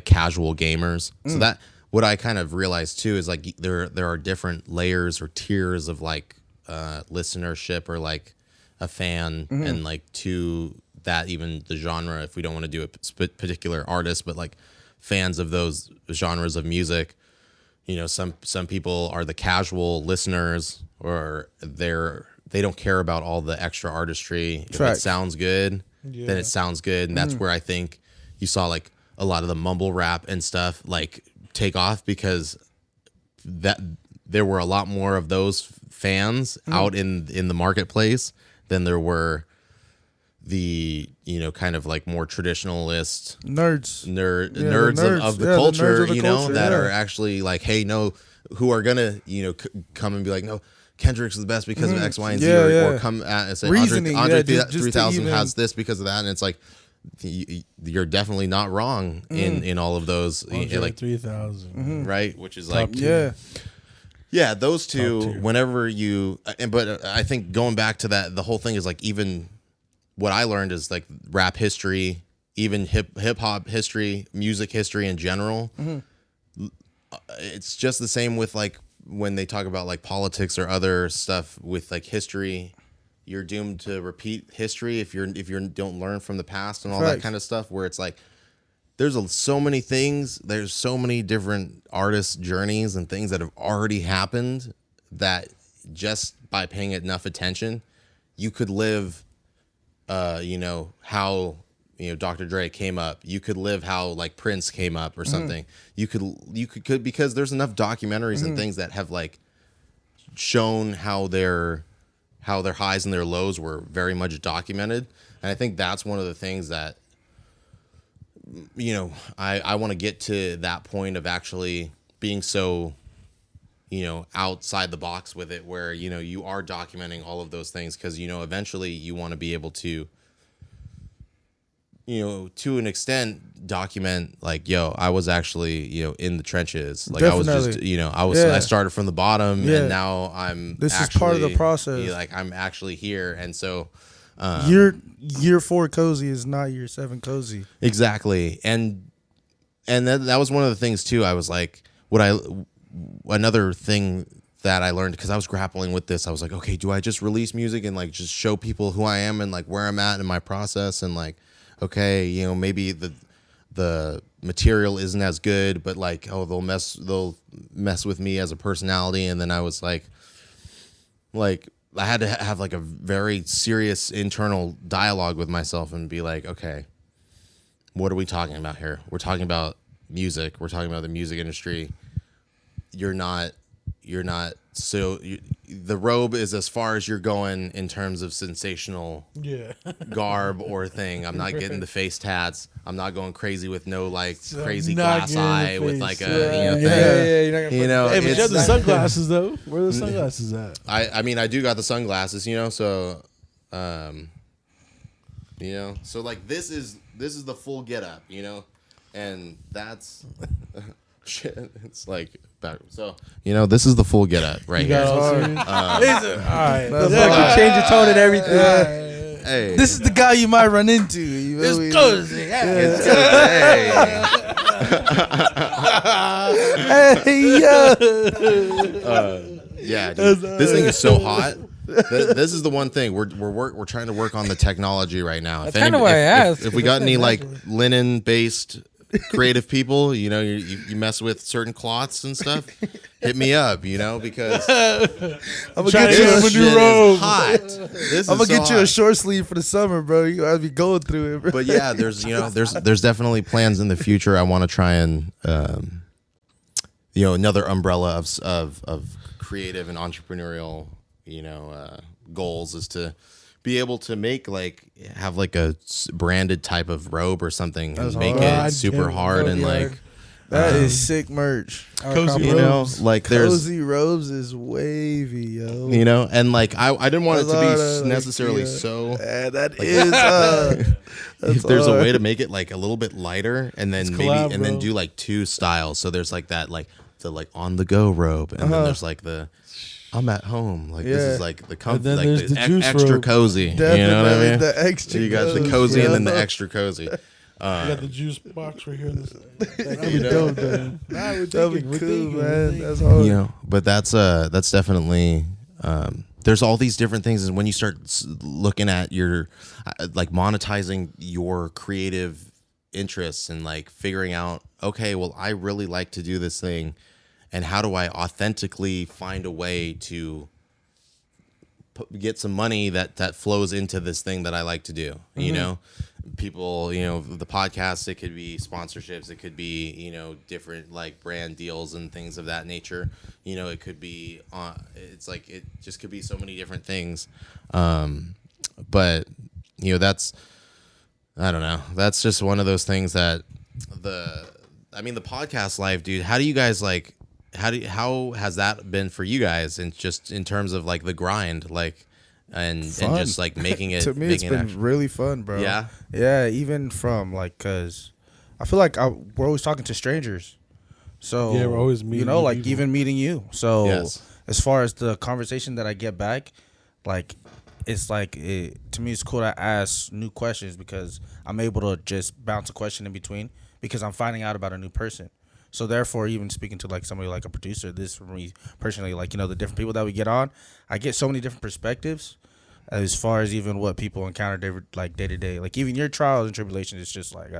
casual gamers. So that what I kind of realized too is like there are different layers or tiers of like listenership or like a fan and like to that even the genre, if we don't want to do a particular artist, but like fans of those genres of music. You know, some people are the casual listeners, or they don't care about all the extra artistry. If it sounds good, then it sounds good, and that's where I think you saw like a lot of the mumble rap and stuff like take off, because that there were a lot more of those fans out in the marketplace than there were the kind of like more traditionalist nerds of the culture, that are actually like, hey, no, who are gonna come and be like, no, Kendrick's the best because of X, Y, and Z, or come at and say Andre 3000 has this because of that, and it's like you're definitely not wrong in all of those, like 3000, right, which is Top like two. Yeah, those two. Whenever but I think going back to that, the whole thing is like even. What I learned is like rap history, even hip hop history, music history in general. It's just the same with like when they talk about like politics or other stuff with like history. You're doomed to repeat history if you don't learn from the past and all that kind of stuff. Where it's like there's so many things, there's so many different artists' journeys and things that have already happened that just by paying enough attention, you could live. How Dr. Dre came up. You could live how like Prince came up or something. You could because there's enough documentaries and things that have like shown how their highs and their lows were very much documented. And I think that's one of the things that I want to get to that point of actually being so outside the box with it, where, you are documenting all of those things. Cause eventually you want to be able to, to an extent document like, yo, I was actually, in the trenches. Like definitely. I was just, I started from the bottom and now this is part of the process. Like I'm actually here. And so, year 4 cozy is not year 7 cozy. Exactly. And that was one of the things too. I was like, another thing that I learned, because I was grappling with this, I was like, okay, do I just release music and like just show people who I am and like where I'm at in my process, and like, okay, maybe the material isn't as good, but like, they'll mess with me as a personality. And then I was like I had to have like a very serious internal dialogue with myself and be like, okay, what are we talking about here? We're talking about music. We're talking about the music industry. You're not so the robe is as far as you're going in terms of sensational garb or thing. I'm not getting the face tats. I'm not going crazy with no like crazy glass eye with like a thing. You're not gonna Hey, but you have the sunglasses though. Where are the sunglasses at? I mean I do got the sunglasses, so so like this is the full get up, and that's shit. It's like back. So this is the full get up right here. All right. change your tone and everything. Hey, This is the guy you might run into. It's cozy. hey. Hey, Yeah, dude, this thing is so hot. This is the one thing we're trying to work on the technology right now. That's kind of why I asked. If we got any like linen based creative people, you mess with certain cloths and stuff, hit me up, because I'm gonna get you a new robe. Hot. I'm gonna get you a short sleeve for the summer, bro. You gotta be going through it, bro. But yeah, there's definitely plans in the future. I want to try and another umbrella of creative and entrepreneurial goals is to be able to make like have like a branded type of robe or something and That's make hard. it super hard and like That is sick merch. Cozy you know robes. like there's Cozy robes is wavy, yo. you know and like I didn't want it to be That's hard, necessarily like, so Yeah, that is. if there's a hard. way to make it like a little bit lighter and then maybe collab, and then bro. do like two styles. So there's like that like the like on the go robe and then there's like the I'm at home. Like this Yeah. is like the And comfy, then like there's the juice extra robe. cozy. Definitely You know what I mean? the extra. So you got the cozy, cozy and then the yo. extra cozy. You got the juice box right here. That'd You be know? dope, though. Nah, we're That'd be thinking, we're cool, thinking, man. That's hard. You know, but that's definitely there's all these different things, and when you start looking at your like monetizing your creative interests and like figuring out, okay, well, I really like to do this thing, and how do I authentically find a way to get some money that flows into this thing that I like to do. You know, people, you know, the podcast, it could be sponsorships, it could be, you know, different like brand deals and things of that nature. You know, it could be it's like it just could be so many different things. But you know, I don't know. That's just one of those things that the podcast life, dude. How do you guys like? How has that been for you guys, and just in terms of like the grind, like and just like making it To me, it's making it been really fun, bro. Yeah? Yeah, even from like, cause I feel like we're always talking to strangers. So Yeah, we're always meeting you know, new like people. even meeting you. So Yes. as far as the conversation that I get back, like it's like to me, it's cool to ask new questions because I'm able to just bounce a question in between because I'm finding out about a new person. So therefore, even speaking to like somebody like a producer, this for me personally, like, you know, the different people that we get on, I get so many different perspectives as far as even what people encounter day to day. Like even your trials and tribulations, it's just like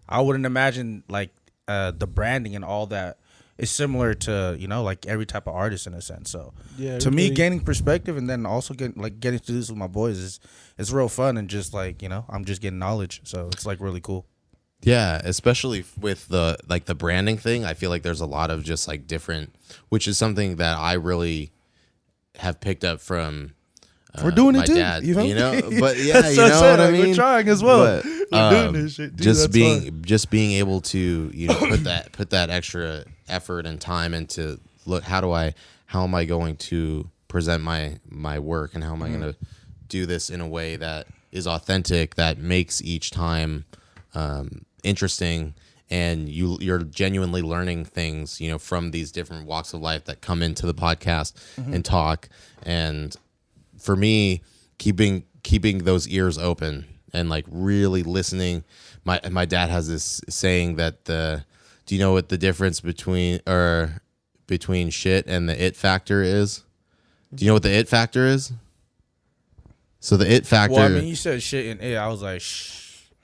I wouldn't imagine like the branding and all that is similar to, you know, like every type of artist in a sense. So Yeah, to me, everybody- gaining perspective and then also getting to do this with my boys is real fun and just like, you know, I'm just getting knowledge. So it's like really cool. Yeah, especially with the like the branding thing. I feel like there's a lot of just like different, which is something that I really have picked up from We're doing my it too. dad. You know? But yeah, That's you what know I said, what I like, mean. we're trying as well. But, We're doing this shit. Dude, just that's being able to, you know, put that extra effort and time into look. How am I going to present my work, and how am I going to do this in a way that is authentic, that makes each time interesting, and you're genuinely learning things, you know, from these different walks of life that come into the podcast and talk. And for me, keeping those ears open and like really listening. My dad has this saying that do you know what the difference between shit and the it factor is? Do you know what the it factor is? So the it factor. Well, I mean, you said shit and I was like, shh.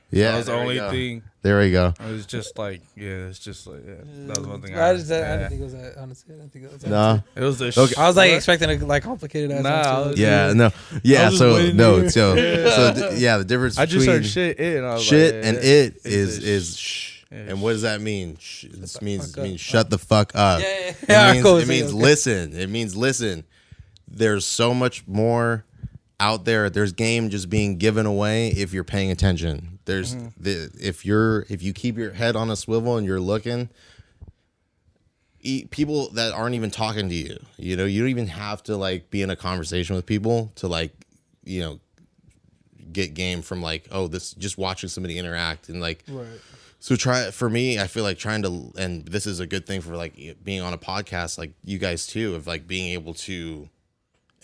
Yeah, That was the there we only go. thing. There we go. It was just like, yeah, it's just like, yeah. That was one thing. I didn't think it was that. Honestly, I didn't think it was that. No. It was the Okay. I was like expecting a like complicated ass Nah, answer. I was- Yeah, no, yeah. just So waiting no, to so yeah. The difference I just between heard shit and I was shit like, and yeah, it it's is the shh. Yeah, And what does that mean? This means fuck up. shut the fuck up. Yeah, yeah. It Cool, means, it so, means okay. listen. It means listen. There's so much more out there. There's game just being given away if you're paying attention. There's if you keep your head on a swivel and you're looking, people that aren't even talking to you. You know, you don't even have to like be in a conversation with people to like, you know, get game from like, oh, this just watching somebody interact and like. Right. So for me, I feel like trying to, and this is a good thing for like being on a podcast, like you guys too, of like being able to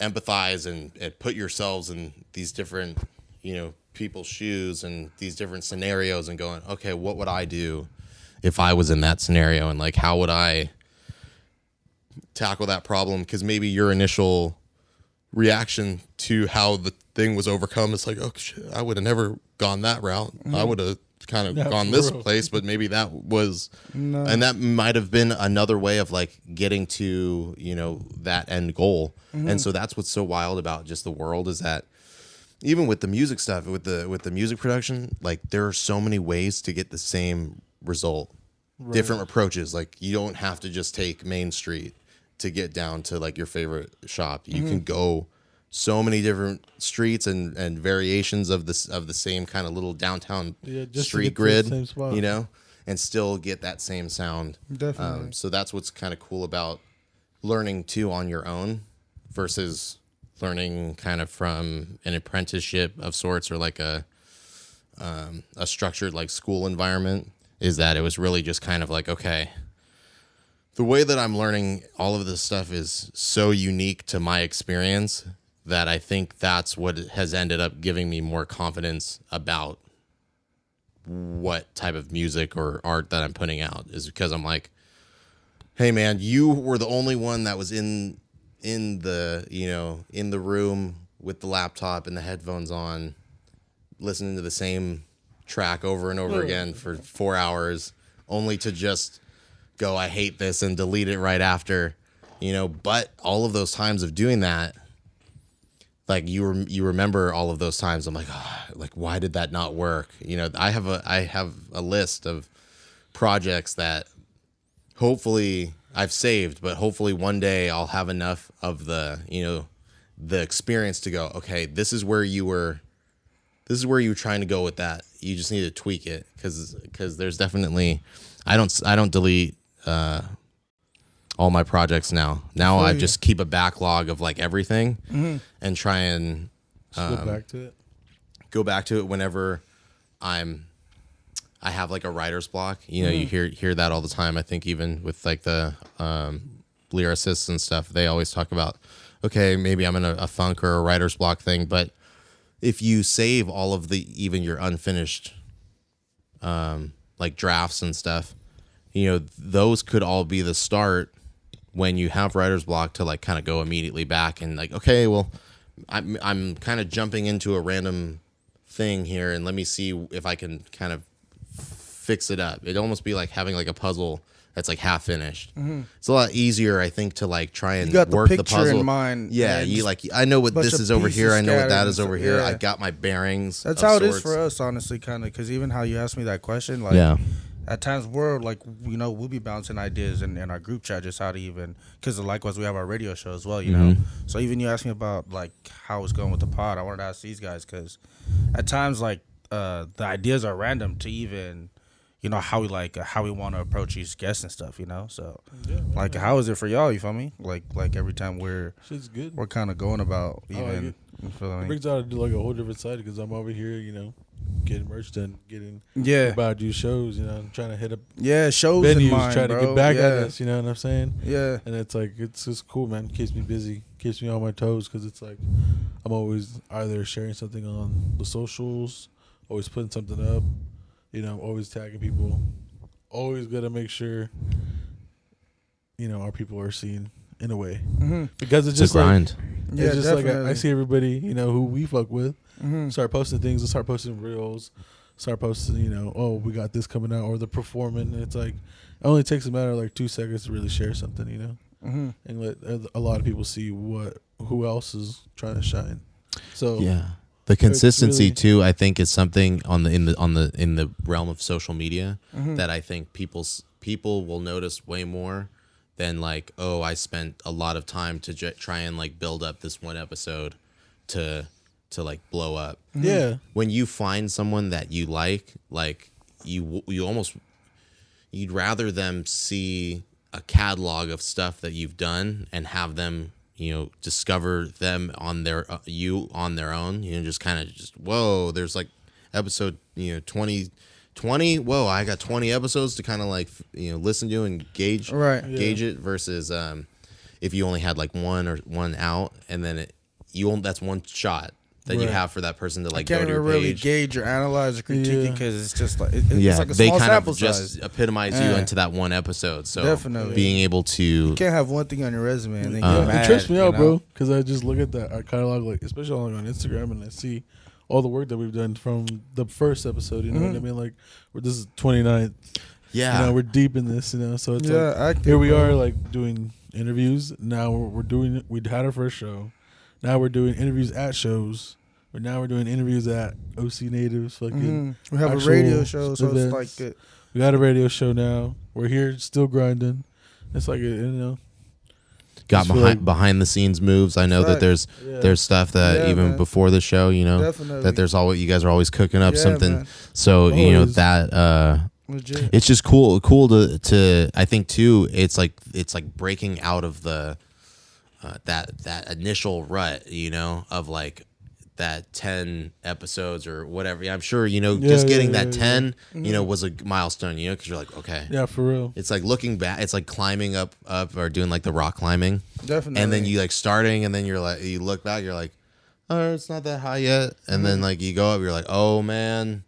empathize and put yourselves in these different, you know, people's shoes and these different scenarios and going, okay, what would I do if I was in that scenario? And like, how would I tackle that problem? Because maybe your initial reaction to how the thing was overcome is like, oh shit, I would have never gone that route. I would have kind of Yeah, gone for this real. place, but maybe that was, and that might have been another way of like getting to, you know, that end goal. And so that's what's so wild about just the world is that even with the music stuff, with the music production, like there are so many ways to get the same result, different approaches. Like you don't have to just take Main Street to get down to like your favorite shop. You can go so many different streets and variations of the same kind of little downtown just street grid, you know, and still get that same sound. Definitely. So that's what's kind of cool about learning too on your own versus learning kind of from an apprenticeship of sorts or like a structured like school environment, is that it was really just kind of like, okay, the way that I'm learning all of this stuff is so unique to my experience that I think that's what has ended up giving me more confidence about what type of music or art that I'm putting out, is because I'm like, hey man, you were the only one that was in the, you know, in the room with the laptop and the headphones on, listening to the same track over and over again for 4 hours, only to just go, I hate this, and delete it right after, you know. But all of those times of doing that, like you remember all of those times. I'm like, oh, like why did that not work? You know, I have a list of projects that hopefully I've saved, but hopefully one day I'll have enough of the, you know, the experience to go, okay, this is where you were trying to go with that. You just need to tweak it, because there's definitely, I don't delete all my projects now. Now I just keep a backlog of like everything, and try and go back to it whenever I have like a writer's block. You know, you hear that all the time. I think even with like the lyricists and stuff, they always talk about, okay, maybe I'm in a funk or a writer's block thing, but if you save all of even your unfinished like drafts and stuff, you know, those could all be the start when you have writer's block to like kind of go immediately back and like, okay, well, I'm kind of jumping into a random thing here, and let me see if I can kind of fix it up. It'd almost be like having like a puzzle that's like half finished. It's a lot easier, I think, to like try and work the puzzle in mind. Yeah, you like, I know what this is over here. I know what that is over here. Yeah. I got my bearings. That's how it is for us, honestly, kind of. Because even how you asked me that question, like, at times we're like, you know, we'll be bouncing ideas in our group chat, just how to even, because likewise we have our radio show as well, you know. So even you asked me about like how it's going with the pod, I wanted to ask these guys, because at times like the ideas are random to even, you know, how we want to approach each guest and stuff, you know. So like, how is it for y'all? You feel me? Like every time we're kind of going about even. You feel me? It brings out to do like a whole different side, because I'm over here, you know, getting merch done, getting about to do shows, you know, I'm trying to hit up shows venues, in mind, trying to get back at us, you know what I'm saying? Yeah. And it's like, it's just cool, man. Keeps me busy, keeps me on my toes, because it's like I'm always either sharing something on the socials, always putting something up, you know, always tagging people, always got to make sure, you know, our people are seen in a way, because it's just a grind. Like, it's just definitely. like I see everybody, you know, who we fuck with, start posting things, start posting reels, start posting, you know, oh, we got this coming out, or the performing. And it's like, it only takes a matter of like 2 seconds to really share something, you know, and let a lot of people see who else is trying to shine. So yeah, the consistency really, too, I think, is something in the realm of social media that I think people will notice way more than like, oh, I spent a lot of time to try and like build up this one episode to like blow up. Yeah. When you find someone that you like you almost, you'd rather them see a catalog of stuff that you've done and have them, you know, discover them on their on their own, you know, just kind of just, whoa, there's like episode, you know, 20, whoa, I got 20 episodes to kind of like, you know, listen to and gauge it, versus if you only had like one out, and then that's one shot that you have for that person to like go to your really page. Gauge or analyze or critique it, because it's just like it's like a they small kind sample of just size. epitomize you into that one episode. So Definitely. being able to, You can't have one thing on your resume and then get mad. It trips me you out, know? bro, because I just look at our catalog, like especially on Instagram, and I see all the work that we've done from the first episode. You know what I mean? Like, this is 29th. yeah, You know, we're deep in this. You know, so it's like active, here we bro. are, like doing interviews. Now we're doing. We had our first show. Now we're doing interviews at shows. But now we're doing interviews at OC Natives. Fucking We have a actual radio show, so events. it's like We got a radio show now. We're here still grinding. It's like, you know, got feel like- behind the scenes moves. I know that there's stuff that even man. before the show, you know, Definitely. that there's always, you guys are always cooking up Yeah, something. man. So you know Always. that Legit. it's just cool to I think too. It's like breaking out of the that initial rut, you know, of like that 10 episodes or whatever. I'm sure, you know, just getting that 10, you know, was a milestone, you know, because you're like, okay. Yeah, for real. It's like looking back, it's like climbing up or doing like the rock climbing. Definitely. And then you like starting, and then you're like, you look back, you're like, oh, it's not that high yet. And then like you go up, you're like, oh man,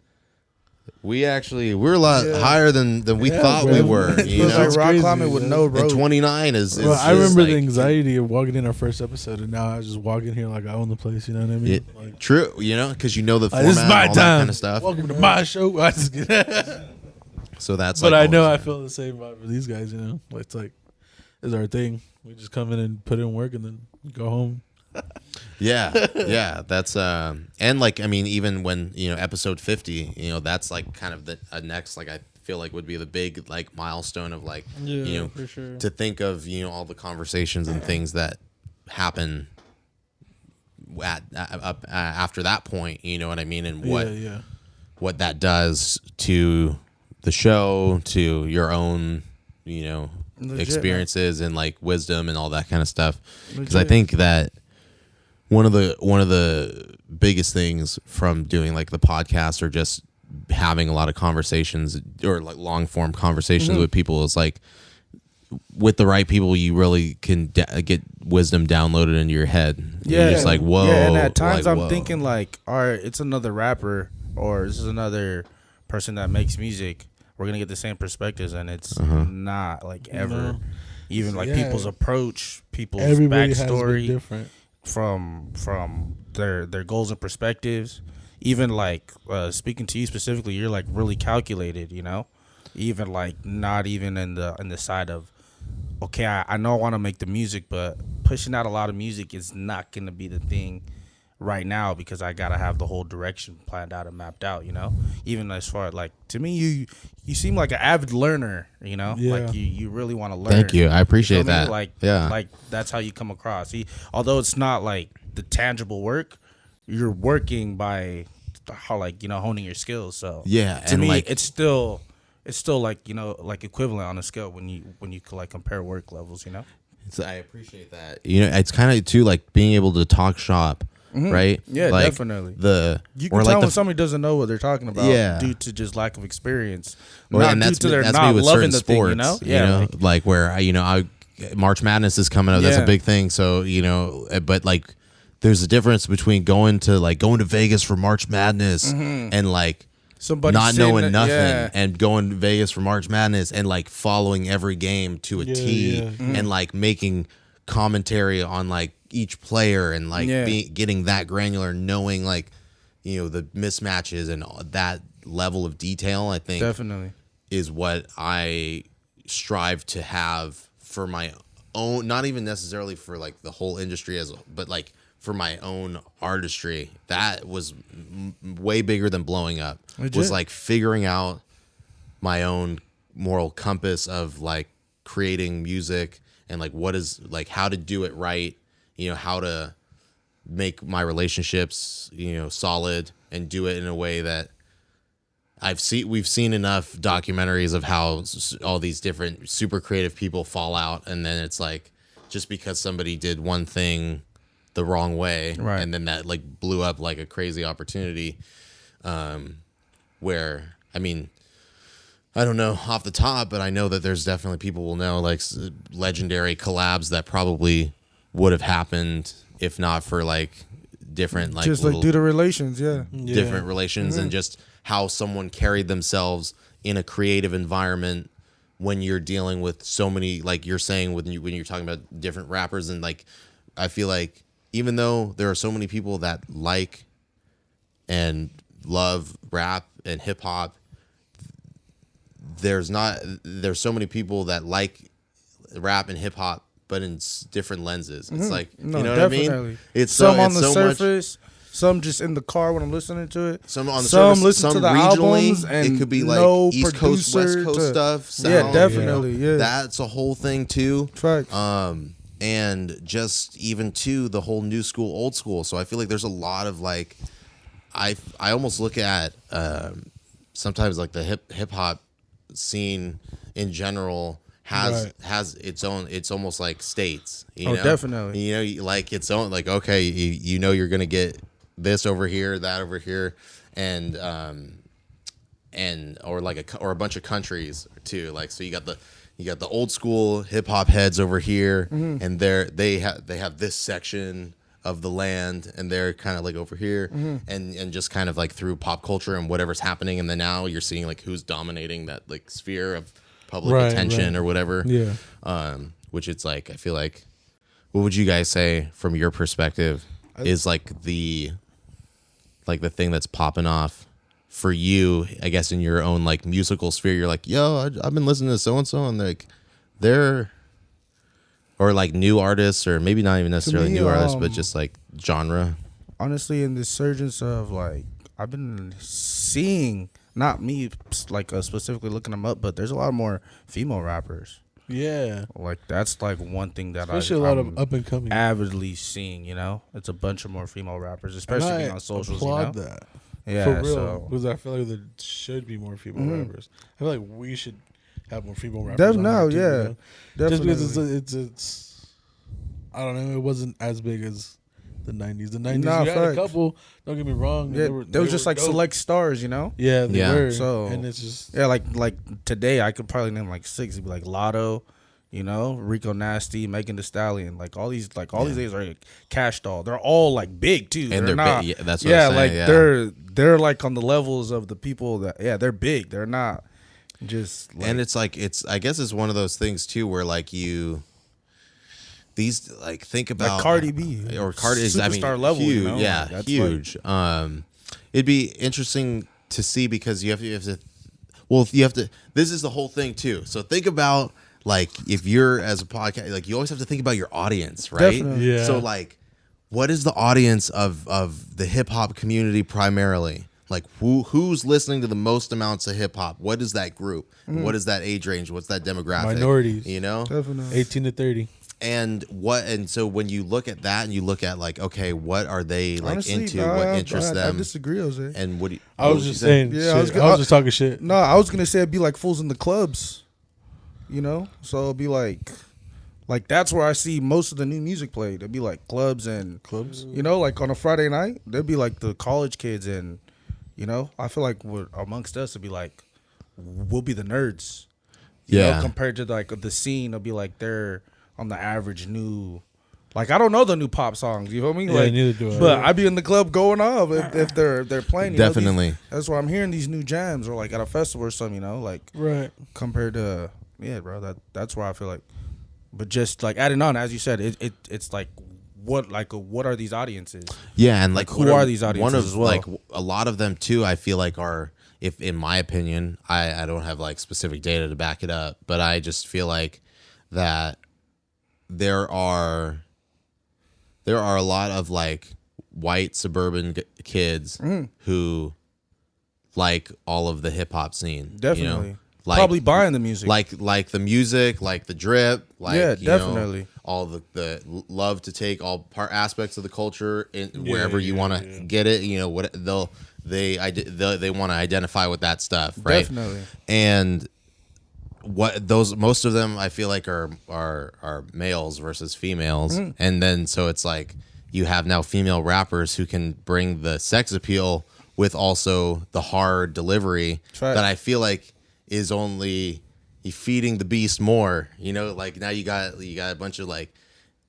we're a lot higher than we thought we bro. were. You Feels know, like rock crazy, climbing with man. no and rope. 29 is Well, I remember like, the anxiety of walking in our first episode, and now I just walk in here like I own the place. You know what I mean? It, Like, true, you know, because you know the format this is and my all time. that kind of stuff. Welcome to my show. I just So that's but like I know I always- feel the same vibe for these guys. You know, it's like it's our thing. We just come in and put in work, and then go home. yeah, that's and like, I mean, even when, you know, episode 50, you know, that's like kind of the next, like, I feel like would be the big like milestone of like, you know, for sure. to think of, you know, all the conversations and things that happen after that point, you know what I mean, and what that does to the show, to your own, you know, Legit, experiences and like wisdom and all that kind of stuff. Because I Legit. think that one of the biggest things from doing like the podcast or just having a lot of conversations or like long form conversations with people is like, with the right people, you really can get wisdom downloaded into your head. You're just like, whoa. Yeah, and at times like, I'm whoa. thinking like, all right, it's another rapper or this is another person that makes music. We're gonna get the same perspectives, and it's not like ever. No. Even like Yeah. people's approach, people's Everybody has been backstory different. from their goals and perspectives. Even like speaking to you specifically, you're like really calculated, you know. Even like not even in the side of, okay, I know I want to make the music, but pushing out a lot of music is not gonna be the thing right now because I gotta have the whole direction planned out and mapped out, you know. Even as far as like, to me, you seem like an avid learner, you know. Yeah. Like you really want to learn. Thank you. I appreciate You feel me? that. Like, yeah. like that's how you come across. Although it's not like the tangible work, you're working by how, like, you know, honing your skills. So Yeah, to and me, like- it's still like, you know, like equivalent on a scale when you like compare work levels, you know. I appreciate that. You know, it's kind of too like being able to talk shop, right? Yeah, like definitely. or You can like tell the when somebody doesn't know what they're talking about, Yeah. due to just lack of experience, Or- not and due that's to their that's not me with loving certain the thing, sports, you know. you know, like where I March Madness is coming up. That's a Yeah. big thing. So, you know, but like there's a difference between going to Vegas for March Madness and like Somebody not sitting knowing there- nothing yeah. and going to Vegas for March Madness and like following every game to a T and like making commentary on like each player and like Yeah. getting that granular, knowing like, you know, the mismatches and all that level of detail, I think Definitely. is what I strive to have for my own, not even necessarily for like the whole industry but like for my own artistry. That was way bigger than blowing up. Legit. Was like figuring out my own moral compass of like creating music and like what is like how to do it right, you know, how to make my relationships, you know, solid and do it in a way that we've seen enough documentaries of how all these different super creative people fall out, and then it's like just because somebody did one thing the wrong way, Right. and then that like blew up like a crazy opportunity. Where, I mean, I don't know off the top, but I know that there's definitely people will know like legendary collabs that probably would have happened if not for like different like just little like due to relations, yeah. different relations and just how someone carried themselves in a creative environment when you're dealing with so many, like you're saying when you're talking about different rappers. And like I feel like even though there are so many people that like and love rap and hip hop, there's so many people that like rap and hip hop but in different lenses. It's like, No, you know definitely. what I mean? It's some so, on it's the so much, surface, some just in the car when I'm listening to it. some on the Some surface, listen some to the regionally. albums and it could be like no East Coast, West producer Coast to- stuff. Yeah, sound, definitely, yeah. That's a whole thing too. Facts. and just even to the whole new school, old school. So I feel like there's a lot of like, I almost look at sometimes like the hip hop scene in general has its own. It's almost like states. You know? Definitely. You know, like its own. Like okay, you know you're gonna get this over here, that over here, and or a bunch of countries too. Like so you got the old school hip hop heads over here, and they have this section of the land, and they're kind of like over here, and just kind of like through pop culture and whatever's happening, and then now you're seeing like who's dominating that like sphere of public attention or whatever. Yeah. Which it's like I feel like, what would you guys say from your perspective is like the thing that's popping off for you, I guess, in your own like musical sphere? You're like, yo, I've been listening to so and so, and like they're, or like new artists, or maybe not even necessarily new artists, but just like genre. Honestly, in the surgence of like, I've been seeing, not me like specifically looking them up, but there's a lot more female rappers. Yeah. Like that's like one thing that Especially a lot of up and coming. avidly seeing. You know, it's a bunch of more female rappers, especially being on socials. Applaud you know? that. Yeah, For real. so Because I feel like there should be more female rappers. I feel like we should have more female rappers. no, on here too, yeah, you know? definitely. Just because it's I don't know, it wasn't as big as the 90s. The 90s, Nah, you had a facts. couple, don't get me wrong. Yeah, there was just like dope. select stars, you know. Yeah, they Yeah. were. So and it's just yeah, like today I could probably name like 6. It'd be like Lotto, you know, Rico Nasty, Megan Thee Stallion, like all these days are like Cash Doll. They're all like big too. And they're not. big. Yeah, that's what yeah, I'm saying. like they're like on the levels of the people that they're big. They're not just like, And it's like I guess it's one of those things too where like these like think about like Cardi B or Cardi is superstar level, huge, you know? yeah, Like, that's huge. It'd be interesting to see because you have to this is the whole thing too. So think about like if you're as a podcast, like you always have to think about your audience, right? Definitely. Yeah. So like what is the audience of the hip hop community primarily? Like who's listening to the most amounts of hip hop? What is that group? What is that age range? What's that demographic? Minorities. You know? definitely 18 to 30. And so when you look at that and you look at like, okay, what are they like Honestly, into? nah, What interests I them? disagree, Jose. And what do you, I what was would just you say? saying Yeah, shit. I I was was just talking shit. No, I was gonna say it'd be like fools in the clubs, you know. So it'd be like that's where I see most of the new music played. It'd be like clubs and Clubs? you know, like on a Friday night, there'd be like the college kids, and you know, I feel like amongst us, it'd be like we'll be the nerds, you know, compared to like the scene. It'll be like they're on the average new. Like I don't know the new pop songs, you feel me? Yeah, Like, neither do I. But I'd be in the club going off if they're playing. You know, Definitely. that's why I'm hearing these new jams or like at a festival or something. You know, like Right. compared to bro. That's where I feel like. But just like adding on, as you said, it's like what are these audiences? Yeah, and like who are these audiences one of, as well? Like a lot of them too, I feel like are, if in my opinion, I don't have like specific data to back it up, but I just feel like that there are a lot of like white suburban kids who like all of the hip hop scene. Definitely. You know? Like, Probably buying the music. like the music, like the drip, like Yeah, you know, definitely. all the love to take all part aspects of the culture in wherever you want to get it. You know what they want to identify with that stuff, right? Definitely. And what those most of them I feel like are males versus females, and then so it's like you have now female rappers who can bring the sex appeal with also the hard delivery that I feel like is only feeding the beast more, you know, like now you got a bunch of like,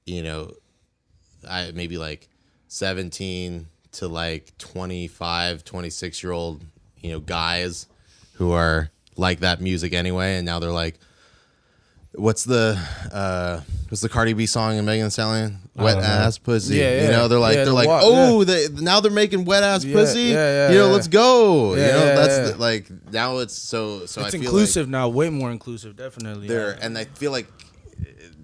you know, maybe like 17 to like 25, 26-year-old, you know, guys who are like that music anyway, and now they're like, what's the Cardi B song and Megan Thee Stallion? Wet ass pussy. Yeah, you know, they're like now they're making wet ass pussy. You know, let's go. You know, that's like now it's so it's I feel inclusive now, way more inclusive, definitely. there, and I feel like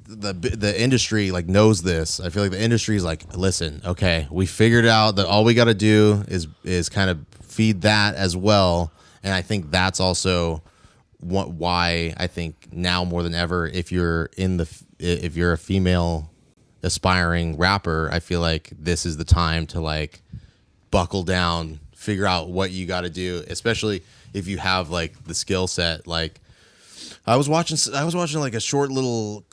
the industry like knows this. I feel like the industry is like, listen, okay, we figured out that all we got to do is kind of feed that as well, and I think that's also why I think now more than ever, if you're a female aspiring rapper, I feel like this is the time to like buckle down, figure out what you got to do, especially if you have like the skill set. Like I was watching like a short little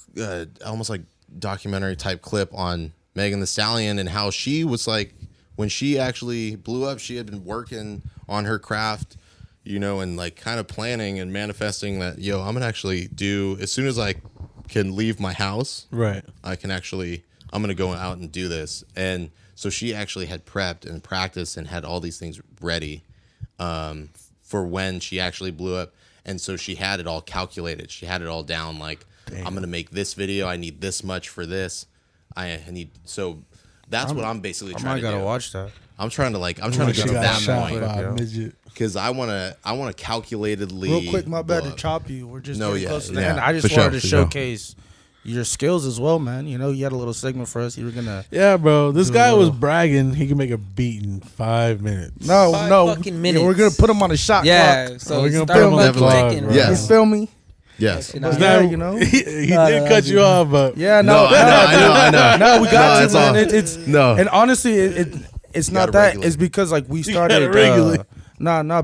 almost like documentary type clip on Megan Thee Stallion and how she was like, when she actually blew up, she had been working on her craft, you know, and like kind of planning and manifesting that, yo, I'm gonna actually do, as soon as I can leave my house, Right. I'm gonna go out and do this. And so she actually had prepped and practiced and had all these things ready for when she actually blew up. And so she had it all calculated. She had it all down. Like, I'm gonna make this video. I need this much for this. I need, so that's what I'm basically trying to do. I gotta watch that. I'm trying to get to that point Midget. because I wanna calculatedly. Real quick, my bad blow to up. chop you. We're just No, getting yeah, close to the yeah, end. I just for sure, wanted to for sure. showcase your skills as well, man. You know, you had a little segment for us. You were gonna. Yeah, bro. This guy was bragging he can make a beat in 5 minutes. No, Five no. fucking minutes. We're gonna put him on a shot Yeah, clock. so we're gonna start put him on the fucking clock, ticking, bro. You Yes. feel me? Yes. You know, Yeah, you know. he did cut you off, but Yeah, No, I know. No, we got it's you, man. all- It's No. And honestly, it's not gotta that. regulate. It's because like we gotta started. regulate.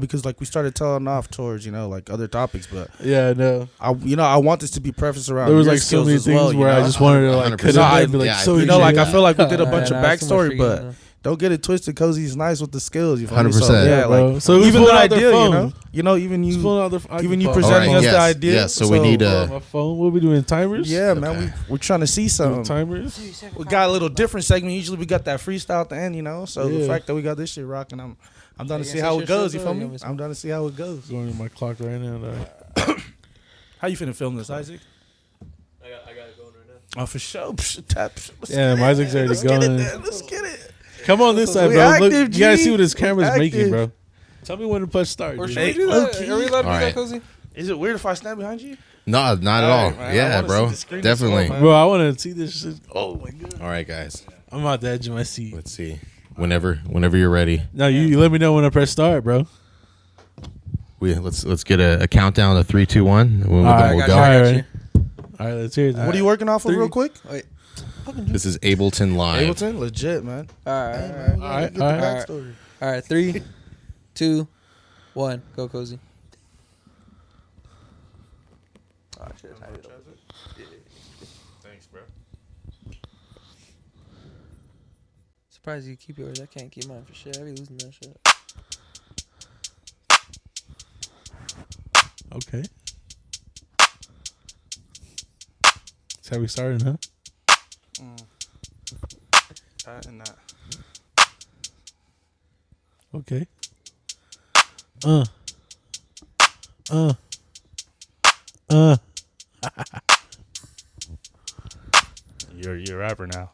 Because like we started telling off towards like other topics, but yeah, no. I want this to be prefaced around. There was your like so skills many as things well, you where I know? just wanted to like 100%. cut it No, and be like, yeah, so I You know, like I yeah. feel like we did a bunch of Nah, it's too much backstory, for but you. don't get it twisted. Cozy's nice with the skills. You feel me? 100%. So, yeah, bro. like So who's even pulling the out their idea, phone? even Just you, pulling out their even you iPhone. presenting All right, us yes, the idea. yes, so we need Pull out my phone. What are we doing? Timers? Yeah, man, Okay. we're trying to see Doing something. timers. We got a little different segment. Usually we got that freestyle at the end, So the Yeah. fact that we got this shit rocking, I'm done to you see gonna how say it your goes. shit, You feel though, or you me? want me to I'm done to see how it goes. Going to my clock right now. Dog. How you finna film this, Isaac? I got it going right now. Oh, for sure. Tap. Yeah, Isaac's already Let's get it, going. man. Let's get it. Come on this side, We bro. Look, active, you gotta G. see what his camera's We making, active. bro. Tell me when to push start. Or dude. should we do low-key. that? Are we allowed to do All that, right. Cozy? Is it weird if I stand behind you? No, not at All all. right, man. I Yeah, wanna bro. see the screen as well, Definitely. man. Bro, I want to see this shit. Oh my god. All right, guys. I'm out the edge of my seat. Let's see. Whenever you're ready, No, you let me know when I press start, bro. let's get a countdown of 3, 2, 1. And All right, we'll I got go. you. I got you. All right, let's hear it. What are you working off of real quick? Wait. This is Ableton Live. Ableton? Legit, man. All Hey, right. man, all right, get the all right. backstory. All right. 3, 2, 1. Go, Cozy. Oh, shit. Thanks, bro. Surprised you keep yours. I can't keep mine for shit. I be losing that shit. Okay. That's how we started, huh? That and that. Okay. You're a rapper now.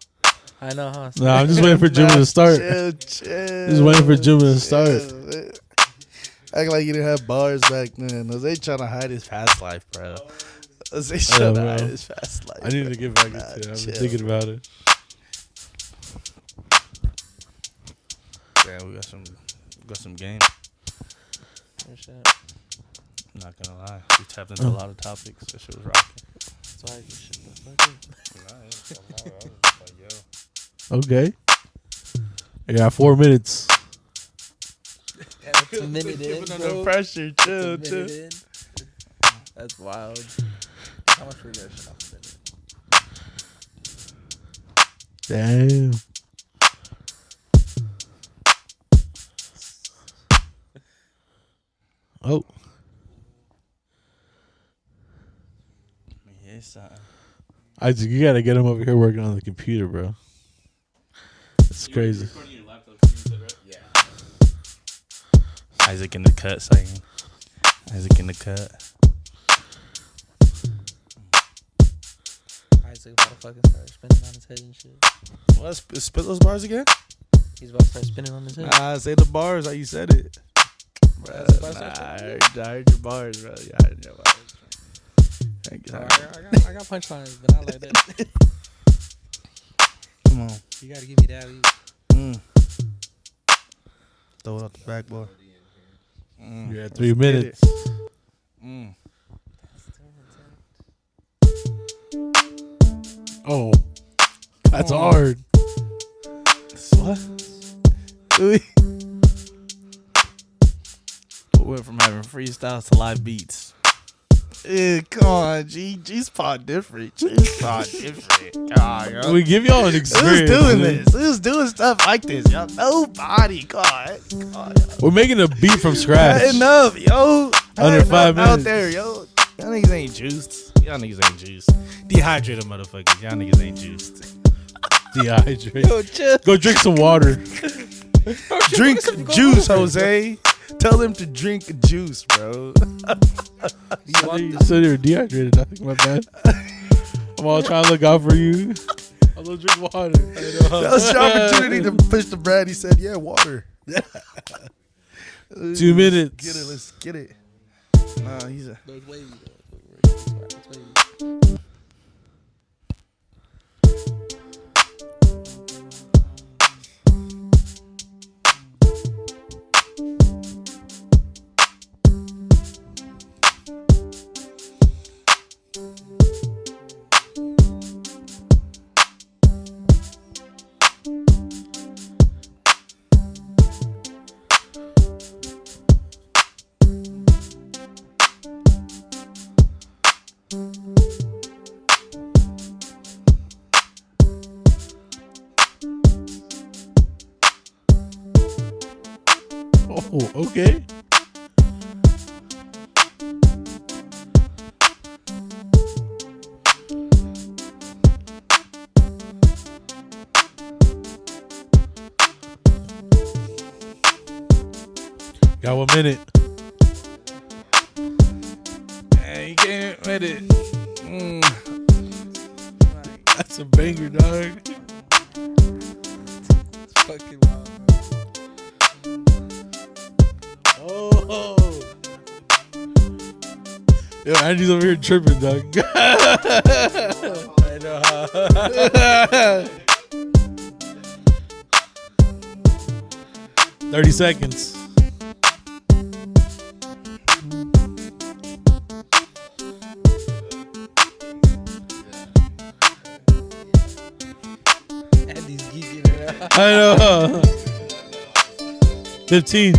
I know, huh? No, I'm just waiting for Jimmy to start. Chill. Just waiting for Jimmy to start. Act like you didn't have bars back then. They trying to hide his past life, bro. They trying to bro. hide his past life. I need to get back into it. I've chill. been thinking about it. Yeah, we got some game. Oh, shit. I'm not gonna lie. We tapped into a lot of topics. That shit was rocking. That's why I get shit the fuck Okay. I got 4 minutes. It's a minute in, bro. pressure. It's a minute in. That's wild. How much we got shit off the minute? Damn. Oh. Isaac, you gotta get him over here working on the computer, bro. It's crazy. Isaac in the cut, saying. Isaac in the cut. Isaac about to fucking start spinning on his head and shit. Let's spit those bars again. He's about to start spinning on his head. Nah, say the bars how you said it. Bro, I heard your bars, bro. Yeah, I heard your bars. I got punchlines, but not like that. Come on. You gotta give me that. Throw it out the backboard. You got 3 minutes. Oh. That's hard. What? We went from having freestyles to live beats. Come on, G's pod different. G's pod different. Come on, yo. We give y'all an experience. Who's doing man. this? Who's doing stuff like this, yo? Nobody. God. We're making a beat from scratch. Enough, yo. Under 5 minutes. Out there, yo. Y'all niggas ain't juiced. Y'all niggas ain't juiced. Dehydrated motherfuckers. Y'all niggas ain't juiced. Dehydrate. Yo, chill. Go drink some water. Drink juice, Jose. Tell them to drink juice, bro. So they were dehydrated. I think my bad. I'm all trying to look out for you. I'll go drink water. That was your opportunity to push the Brad. He said, yeah, water. 2 minutes. Get it. Let's get it. Nah, he's a... Those wavy, though. It's wavy. Oh, okay. Got 1 minute. Man, you can't admit it. That's a banger, dog. It's fucking wild, bro. Oh. Yo, Andy's over here tripping, dog. I know. 30 seconds. Andy's geeking it out. I know. 15.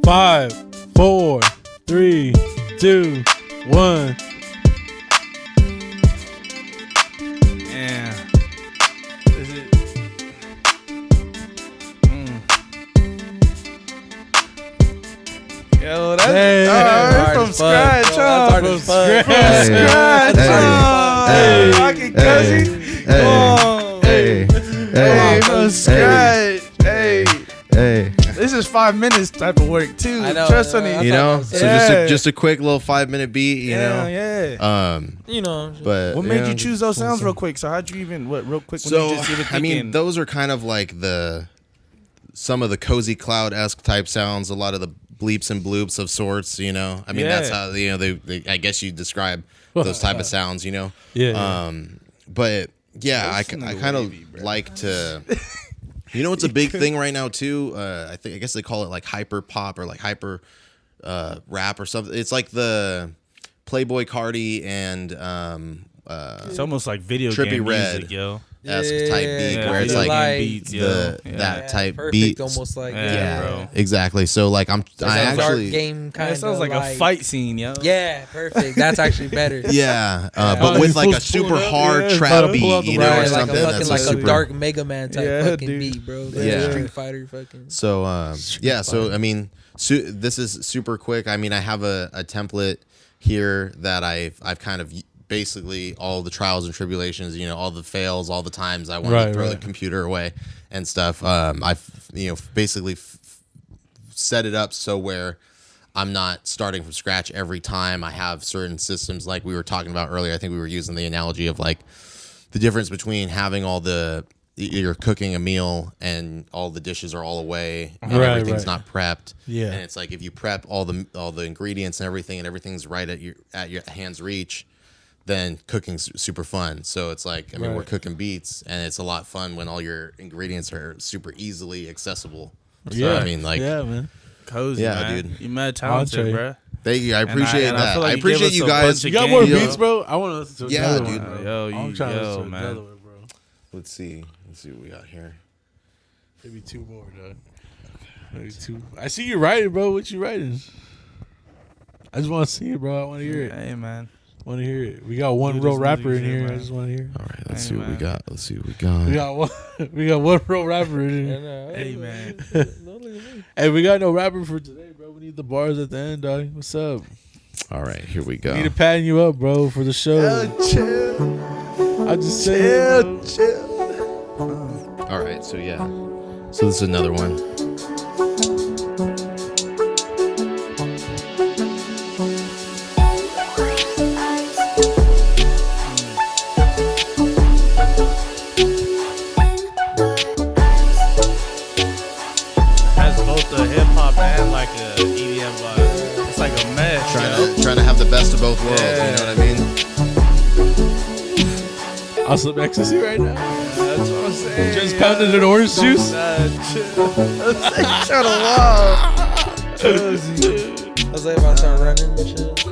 Five, 4, 3, 2, 1. Yeah. Is it? Yo, that's Hey. hard from scratch, huh? From scratch. Scratch, Hey. huh? Rocky cousin. Hey, from scratch. Hey. This is 5 minutes type of work too. I know, Trust I me. know. You know, so Yeah. just a quick little 5-minute beat, you know. Yeah. You know. But What made know, you choose those sounds real quick? So how'd you even real quick? When So you just even I mean, thinking- those are kind of like some of the cozy cloud-esque type sounds. A lot of the bleeps and bloops of sorts. You know, I mean that's Yeah. how they I guess you describe those type of sounds. You know. Yeah. But yeah, I kind of like to. You know, it's a big thing right now too. I guess they call it like hyper pop or like hyper rap or something. It's like the Playboy Cardi and it's almost like video Trippy game Red. music, yo. esque type beat Yeah, where it's video like game beats, yo. that type perfect, beat. almost like Yeah, bro. Exactly. So like I It's a dark actually game kind It of. sounds like a fight scene, yo. Yeah, perfect. That's actually better. yeah, but Oh, with you like a fools super pulling up, hard yeah, trap about to beat, pull out the you know, Right, or like something a fucking that's like super. a dark Mega Man type Yeah, fucking dude. beat, bro. Like Yeah. Street Fighter fucking. So yeah, so I mean, this is super quick. I mean, I have a template here that I've kind of basically all the trials and tribulations, you know, all the fails, all the times I wanted to throw the computer away and stuff. I've basically set it up so where I'm not starting from scratch every time. I have certain systems like we were talking about earlier. I think we were using the analogy of like the difference between having all you're cooking a meal and all the dishes are all away and everything's not prepped. Yeah. And it's like if you prep all the ingredients and everything's right at your hand's reach, then cooking's super fun. So it's like I mean we're cooking beats and it's a lot fun when all your ingredients are super easily accessible. So, Yeah. I mean like yeah, man. Cozy, Yeah, man. dude. You mad talented, Entree. bro. Thank you. I appreciate and I that. feel like I you appreciate gave us you a guys. bunch of You got more game, beats, bro? I want to listen to Yeah, another dude. one, bro. Yo, I'm trying to listen to man. another one, bro. Let's see what we got here. Maybe two more, dog. Maybe two. I see you writing, bro. What you writing? I just want to see it, bro. I want to hear it. Hey, man. Want to hear it. We got one Dude, real this rapper in music shit, here. I man. just want to hear. All right, let's Hey, see what we man. got. Let's see what we got. We got one. We got one real rapper in here. Hey, man. Don't look at me. Hey, we got no rapper for today, bro. We need the bars at the end, dog. What's up? All right, here we We go. need to pattern you up, bro, for the show. Chill. I just said, bro. Chill. All right, so yeah. So this is another one. Has both the hip hop and like a EDM vibe. It's like a mesh. Trying to have the best of both worlds, you know what I mean? I'll slip ecstasy right now. That's what I'm saying. Just pounded an orange juice. Chill. Shut up. Cozy. I was like about to start running and shit.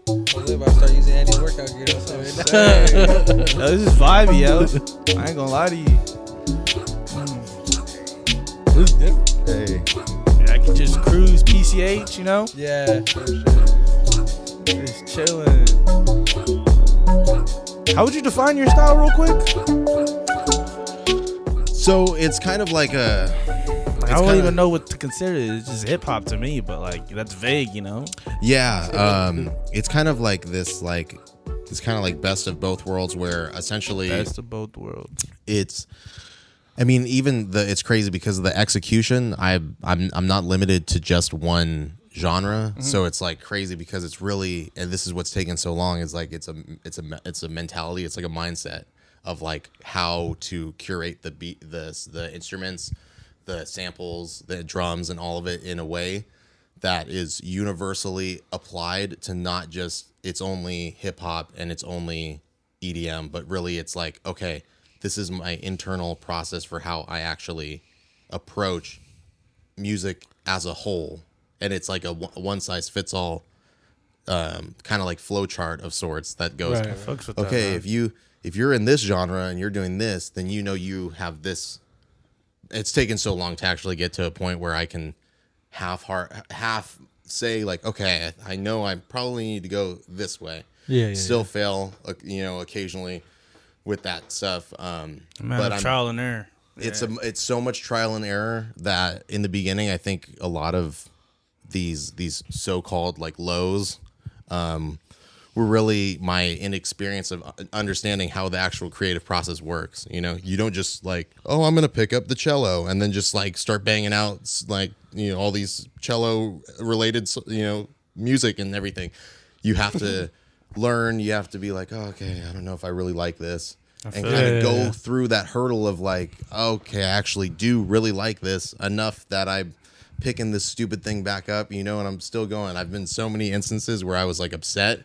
I was like about to start using any workout gear. That's what I'm saying. Yo, this is vibey, yo. I ain't gonna lie to you. This is different. Hey. I can just cruise PCH, you know? Yeah, for sure. Just chilling. How would you define your style real quick? So it's kind of like a. Like, I don't even know what to consider it. It's just hip hop to me, but like that's vague, you know? Yeah, it's kind of like this, like it's kind of like best of both worlds, where essentially Best of both worlds. it's. I mean, even it's crazy because of the execution. I'm not limited to just one genre, so it's like crazy because it's really, and this is what's taken so long, is like it's a mentality, it's like a mindset of like how to curate the beat, the instruments, the samples, the drums, and all of it in a way that is universally applied to not just it's only hip hop and it's only EDM, but really it's like, okay, this is my internal process for how I actually approach music as a whole. And it's like a one size fits all kind of like flow chart of sorts that goes, Right. Fucks with okay, that, man. if you're in this genre and you're doing this, then you know you have this. It's taken so long to actually get to a point where I can half say like, okay, I know I probably need to go this way. Yeah. Still fail, occasionally with that stuff. Man, but I'm trial and error. it's so much trial and error that in the beginning, I think a lot of these so-called like lows were really my inexperience of understanding how the actual creative process works. You know, you don't just like, oh, I'm gonna pick up the cello and then just like start banging out like, you know, all these cello related, you know, music and everything. You have to learn. You have to be like, oh, okay, I don't know if I really like this. And kind of go through that hurdle of like, okay, I actually do really like this enough that I'm picking this stupid thing back up, you know, and I'm still going. I've been so many instances where I was like upset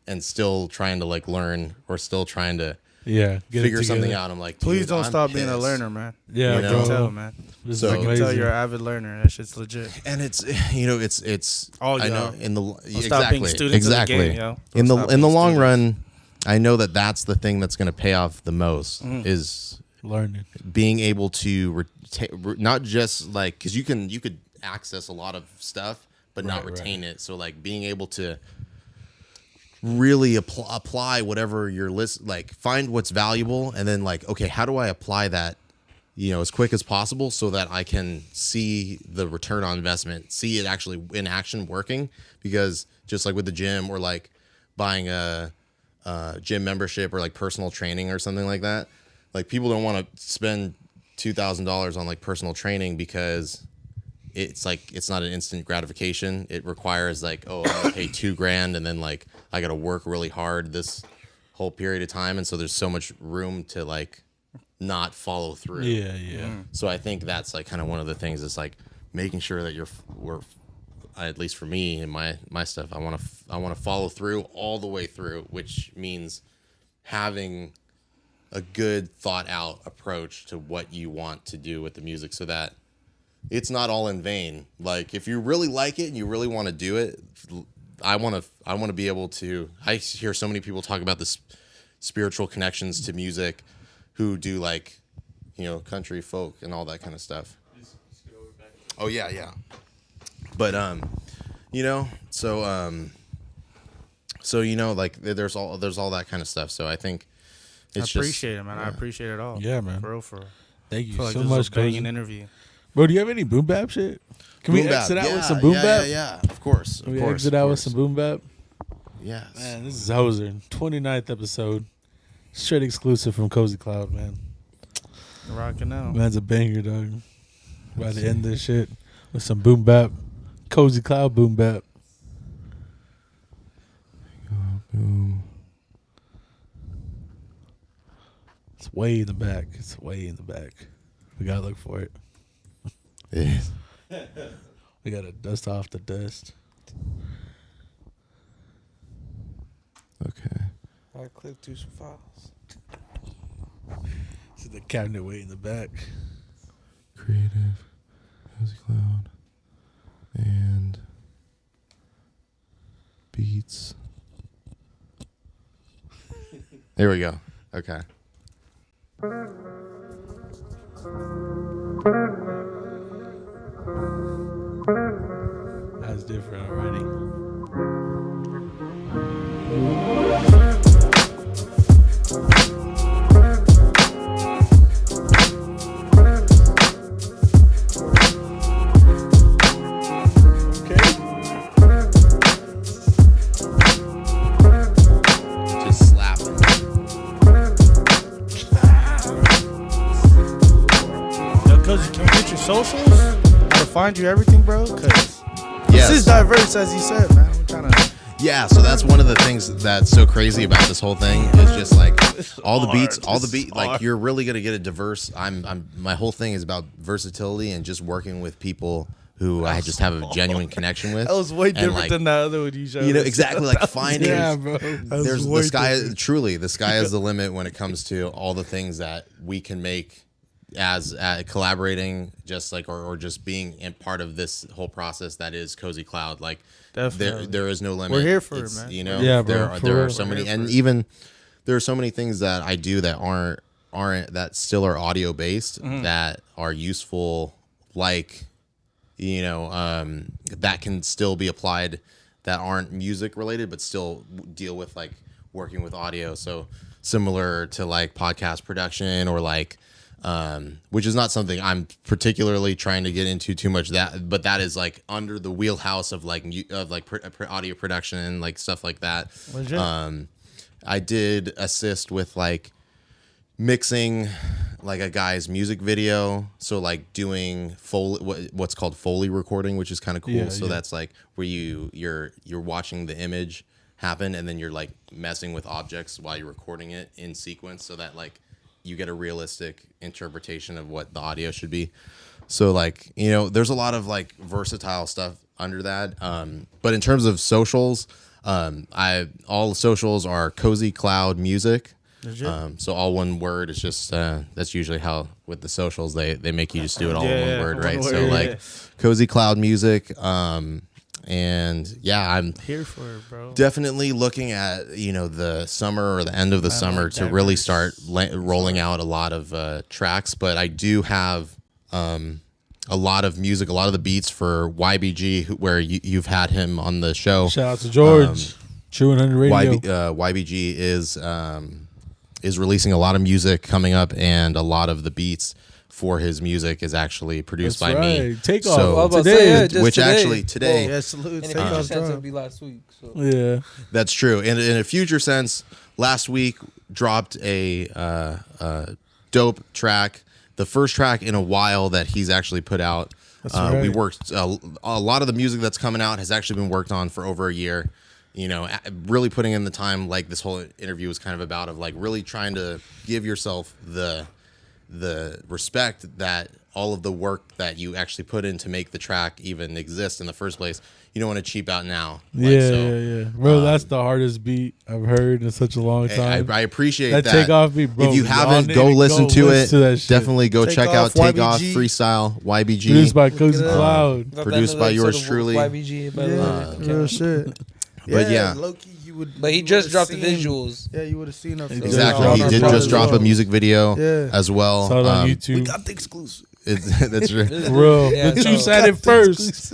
and still trying to like learn or still trying to figure something out. I'm like, Please dude, don't I'm stop being a pissed. learner, man. Yeah, You know? I can bro. tell, man. This So- is I I can amazing. tell you're an avid learner. That shit's legit. And it's, you know, it's All I know y'all. in the stop being students of the game, yo. in Don't the stop in the being long students. run, I know that that's the thing that's going to pay off the most is Learning. being able to not just like, because you could access a lot of stuff but not Right, retain it. So like being able to really apply whatever your list, like find what's valuable and then like, okay, how do I apply that, you know, as quick as possible so that I can see the return on investment, see it actually in action working. Because just like with the gym or like buying a gym membership or like personal training or something like that, like people don't want to spend $2,000 on like personal training because it's like it's not an instant gratification. It requires like, oh, I gotta pay $2,000 and then like I gotta work really hard this whole period of time, and so there's so much room to like not follow through. Yeah. So I think that's like kind of one of the things is like making sure that we're at least for me and my stuff, I want to follow through all the way through, which means having a good thought out approach to what you want to do with the music so that it's not all in vain. Like if you really like it and you really want to do it, I want to be able to. I hear so many people talk about this spiritual connections to music, who do like, country, folk, and all that kind of stuff. Oh yeah. But like there's all that kind of stuff. So I think it's I appreciate it, man. I appreciate it all. Yeah, man. For real. Thank you I feel like so this much, was a banging Cozy. interview. Bro, do you have any boom bap shit? Can we exit out with some boom bap? Yeah, of course. Can we exit out with some boom bap? Yes. Man, this is Hoser, 29th episode. Straight exclusive from Cozy Cloud, man. Rocking out. Man's a banger, dog. About to end this shit with some boom bap. Cozy Cloud boom bap. Boom. It's way in the back. It's way in the back. We gotta look for it. Yeah. We gotta dust off the dust. Okay. I clicked through some files. See the cabinet way in the back. Creative, Cozy Cloud, and beats. There we go. Okay. That's different already. Just slapping. Yo, Cozy, can we get your socials? How to find you, everything, bro? Because Yes. this is diverse, as you said, man. We're trying to. Yeah, so that's one of the things that's so crazy about this whole thing is just like all the beats, like you're really gonna get a diverse. My whole thing is about versatility and just working with people who I just have a genuine connection with. That was way different like, than the other one you showed. You know, us. exactly, like finding. Yeah, bro. There's the sky. Truly, the sky is the limit when it comes to all the things that we can make as collaborating, just like or just being in part of this whole process that is Cozy Cloud. Like Definitely. there is no limit. We're here for it, It's, man. You know, Yeah, bro, for there are real. so We're many, here for and it. even there are so many things that I do that aren't that still are audio based that are useful, like that can still be applied, that aren't music related but still deal with like working with audio. So similar to like podcast production or like which is not something I'm particularly trying to get into too much, but that is like under the wheelhouse of like audio production and like stuff like that. Legit. I did assist with like mixing like a guy's music video, so like doing what's called Foley recording, which is kind of cool. Yeah, so yeah. that's like where you're watching the image happen and then you're like messing with objects while you're recording it in sequence, so that like you get a realistic interpretation of what the audio should be. So like, there's a lot of like versatile stuff under that. But in terms of socials, all the socials are Cozy Cloud Music. So all one word is just that's usually how with the socials they make you just do it all in one word, right? one So word, like yeah. Cozy Cloud Music, and yeah, I'm Here for it, bro. definitely looking at the summer or the end of the summer like to really diverse. start rolling out a lot of tracks. But I do have a lot of music, a lot of the beats for YBG, where you've had him on the show. Shout out to George. True 100 Radio. YBG is releasing a lot of music coming up, and a lot of the beats for his music is actually produced That's by me. right. Takeoff. So- I was about to Today. say, yeah, just Which today. actually today, Yeah, salute. In a Take future off sense, drop. it'd be last week. So Yeah. that's true. And in a future sense, last week dropped a dope track, the first track in a while that he's actually put out. That's We right. worked a lot of the music that's coming out has actually been worked on for over a year. Really putting in the time, like this whole interview was kind of about, of like really trying to give yourself the respect that all of the work that you actually put in to make the track even exist in the first place. You don't want to cheap out now. Yeah. Bro, that's the hardest beat I've heard in such a long time. I appreciate that. Takeoff beat, bro. If you haven't, go listen to it. That shit. Definitely go check out Takeoff YBG. Freestyle YBG. Produced by Cozy Cloud. Produced by yours truly. YBG, by the way. Real shit. But yeah. Low-key, you would. But he you just would've dropped the seen- visuals. Yeah, you would have seen us. Exactly. Yeah. He did just drop a music video as well. Saw it on We YouTube. got the exclusive. That's right. Bro, Yeah, the so- juice had it first.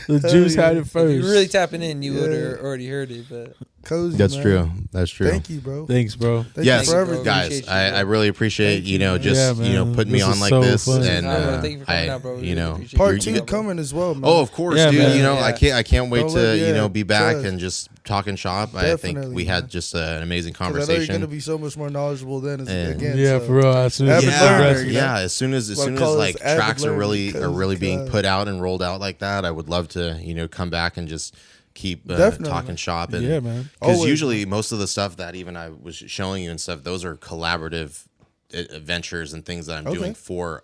The juice had it If first. you really tapping in, you would have already heard it. But Cozy. That's man. true. That's true. Thank you, bro. Thanks, bro. Thank Yes, you for everything. guys, Appreciate you, I bro. really appreciate Thank you, man. Yeah, man. putting me This on is like so this, fun. and Nah, bro, thank you for coming out, bro. We really appreciate it. Part you're- 2 coming as well, man. Oh, of course, Yeah, dude. man. You know, Yeah. I can't wait Don't to let- be back trust. and just talking shop. I think Definitely, we had man. just an amazing 'Cause I know you're conversation. gonna be so much more knowledgeable then. And- Again, Yeah, so. for real. As soon as Avid it learner, progresses. you know? Yeah, as soon as Wanna call us like avid tracks are learners really because, being put out and rolled out like that, I would love to come back and just keep Definitely, talking man. shop. And Yeah, man. because Always, usually most of the stuff that even I was showing you and stuff, those are collaborative adventures and things that I'm doing for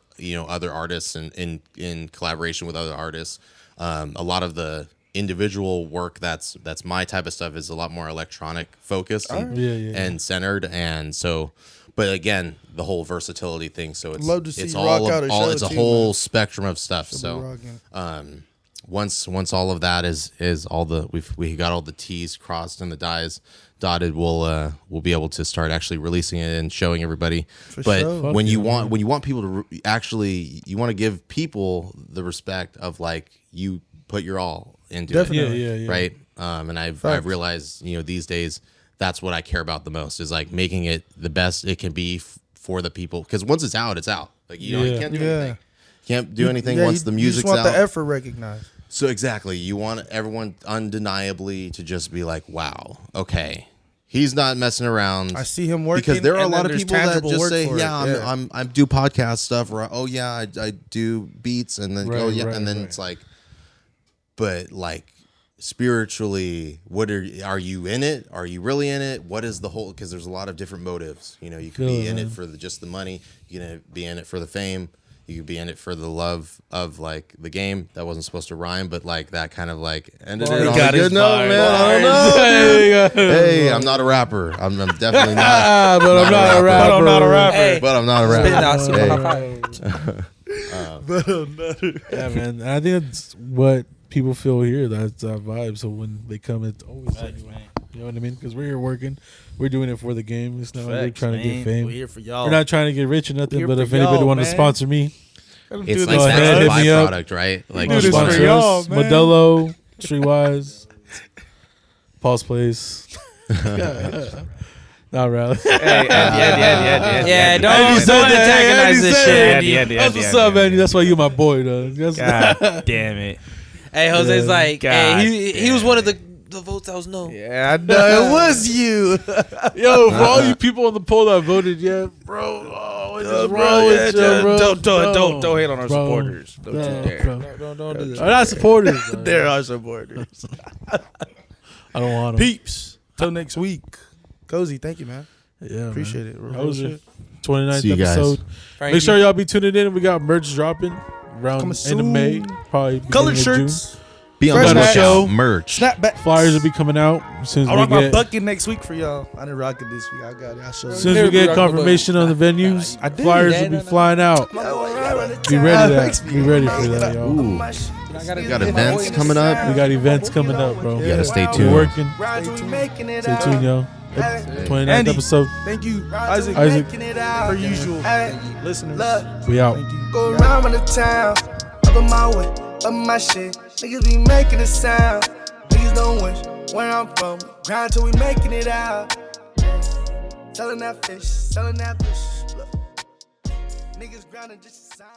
other artists and in collaboration with other artists. A lot of the individual work that's my type of stuff is a lot more electronic focused and centered, and so. But again, the whole versatility thing. So it's Love to see it's you all rock out a show it's a too, whole man. spectrum of stuff. She'll be So rocking. once all of that is all the we got all the T's crossed and the I's dotted, we'll be able to start actually releasing it and showing everybody. But sure. when you want people to actually, you want to give people the respect of like you put your all into Definitely. it, Yeah. right? And I've realized these days that's what I care about the most is like making it the best it can be for the people, because once it's out, like you can't do anything. Can't do anything once the music's you just want out. the effort recognized. So exactly, you want everyone undeniably to just be like, "Wow, okay, he's not messing around." I see him working, because there are a and lot then of there's people that tangible just work say, for it. "Yeah, Yeah. I do podcast stuff," or "Oh yeah, I do beats," and then and then it's like, but like spiritually, are you in it? Are you really in it? What is the whole? Because there's a lot of different motives. You could be in it for just the money. You can be in it for the fame. You could be in it for the love of like the game. That wasn't supposed to rhyme, but like that kind of like ended it on a good note, man. I don't know. Hey, I'm not a rapper. I'm definitely not. But I'm not a rapper. But I'm not a rapper. Hey, But I'm not a spit it rapper. out, see Hey. what I find. Yeah, man. And I think that's what people feel here. That's our vibe. So when they come, it's always genuine. You know what I mean? Because we're here working. We're doing it for the game. It's not like we're trying to get fame. We're here for y'all. We're not trying to get rich or nothing. Here But for if anybody y'all, want to man. sponsor me, It's do like this that's for a us. Hit me up. byproduct, right? Like Do this you for sponsor y'all, us, man. Modelo, Streetwise, Paul's Place. Not really. Yeah, don't antagonize this shit. That's what's up, man. That's why you my boy, though. God damn it. Hey, Jose's like, God hey, he was one of the votes I was no. Yeah, I know it was you. Yo, for all you people on the poll that voted, bro. Oh, what is wrong with you, bro? Don't hate on our Bro. supporters. Don't No, you dare. bro. Don't do this. They're not supporters. bro. There are supporters. I don't want them. Peeps. Till next week. Cozy, thank you, man. Yeah, Appreciate man. it. Real That was shit. it. 29th See you guys. episode. Frankie. Make sure y'all be tuning in. We got merch dropping around Coming end of May, soon. probably Colored beginning of shirts. Be on Fresh the hat. lookout. Merch. Snapback. June. Flyers will be coming out as soon as I'll we rock my get. bucket next week for y'all. I didn't rock it this week. I got it. I'll show As you. soon as we get confirmation on the venues, I did. flyers Yeah, will be no. flying out. Be ready that. Be ready for that, y'all. Ooh. I gotta We got get my events boy- coming up. We got events coming up, bro. You gotta stay We're tuned. working. Stay tuned, y'all. 29th Andy. episode. Thank you, Isaac. Isaac. Per usual. Listeners. We out. Thank you. Go around the town, up in my way, up my shit. Niggas be making a sound. Niggas don't wish where I'm from. Grind till we making it out. Selling that fish, selling that fish. Look, niggas grinding just a sign.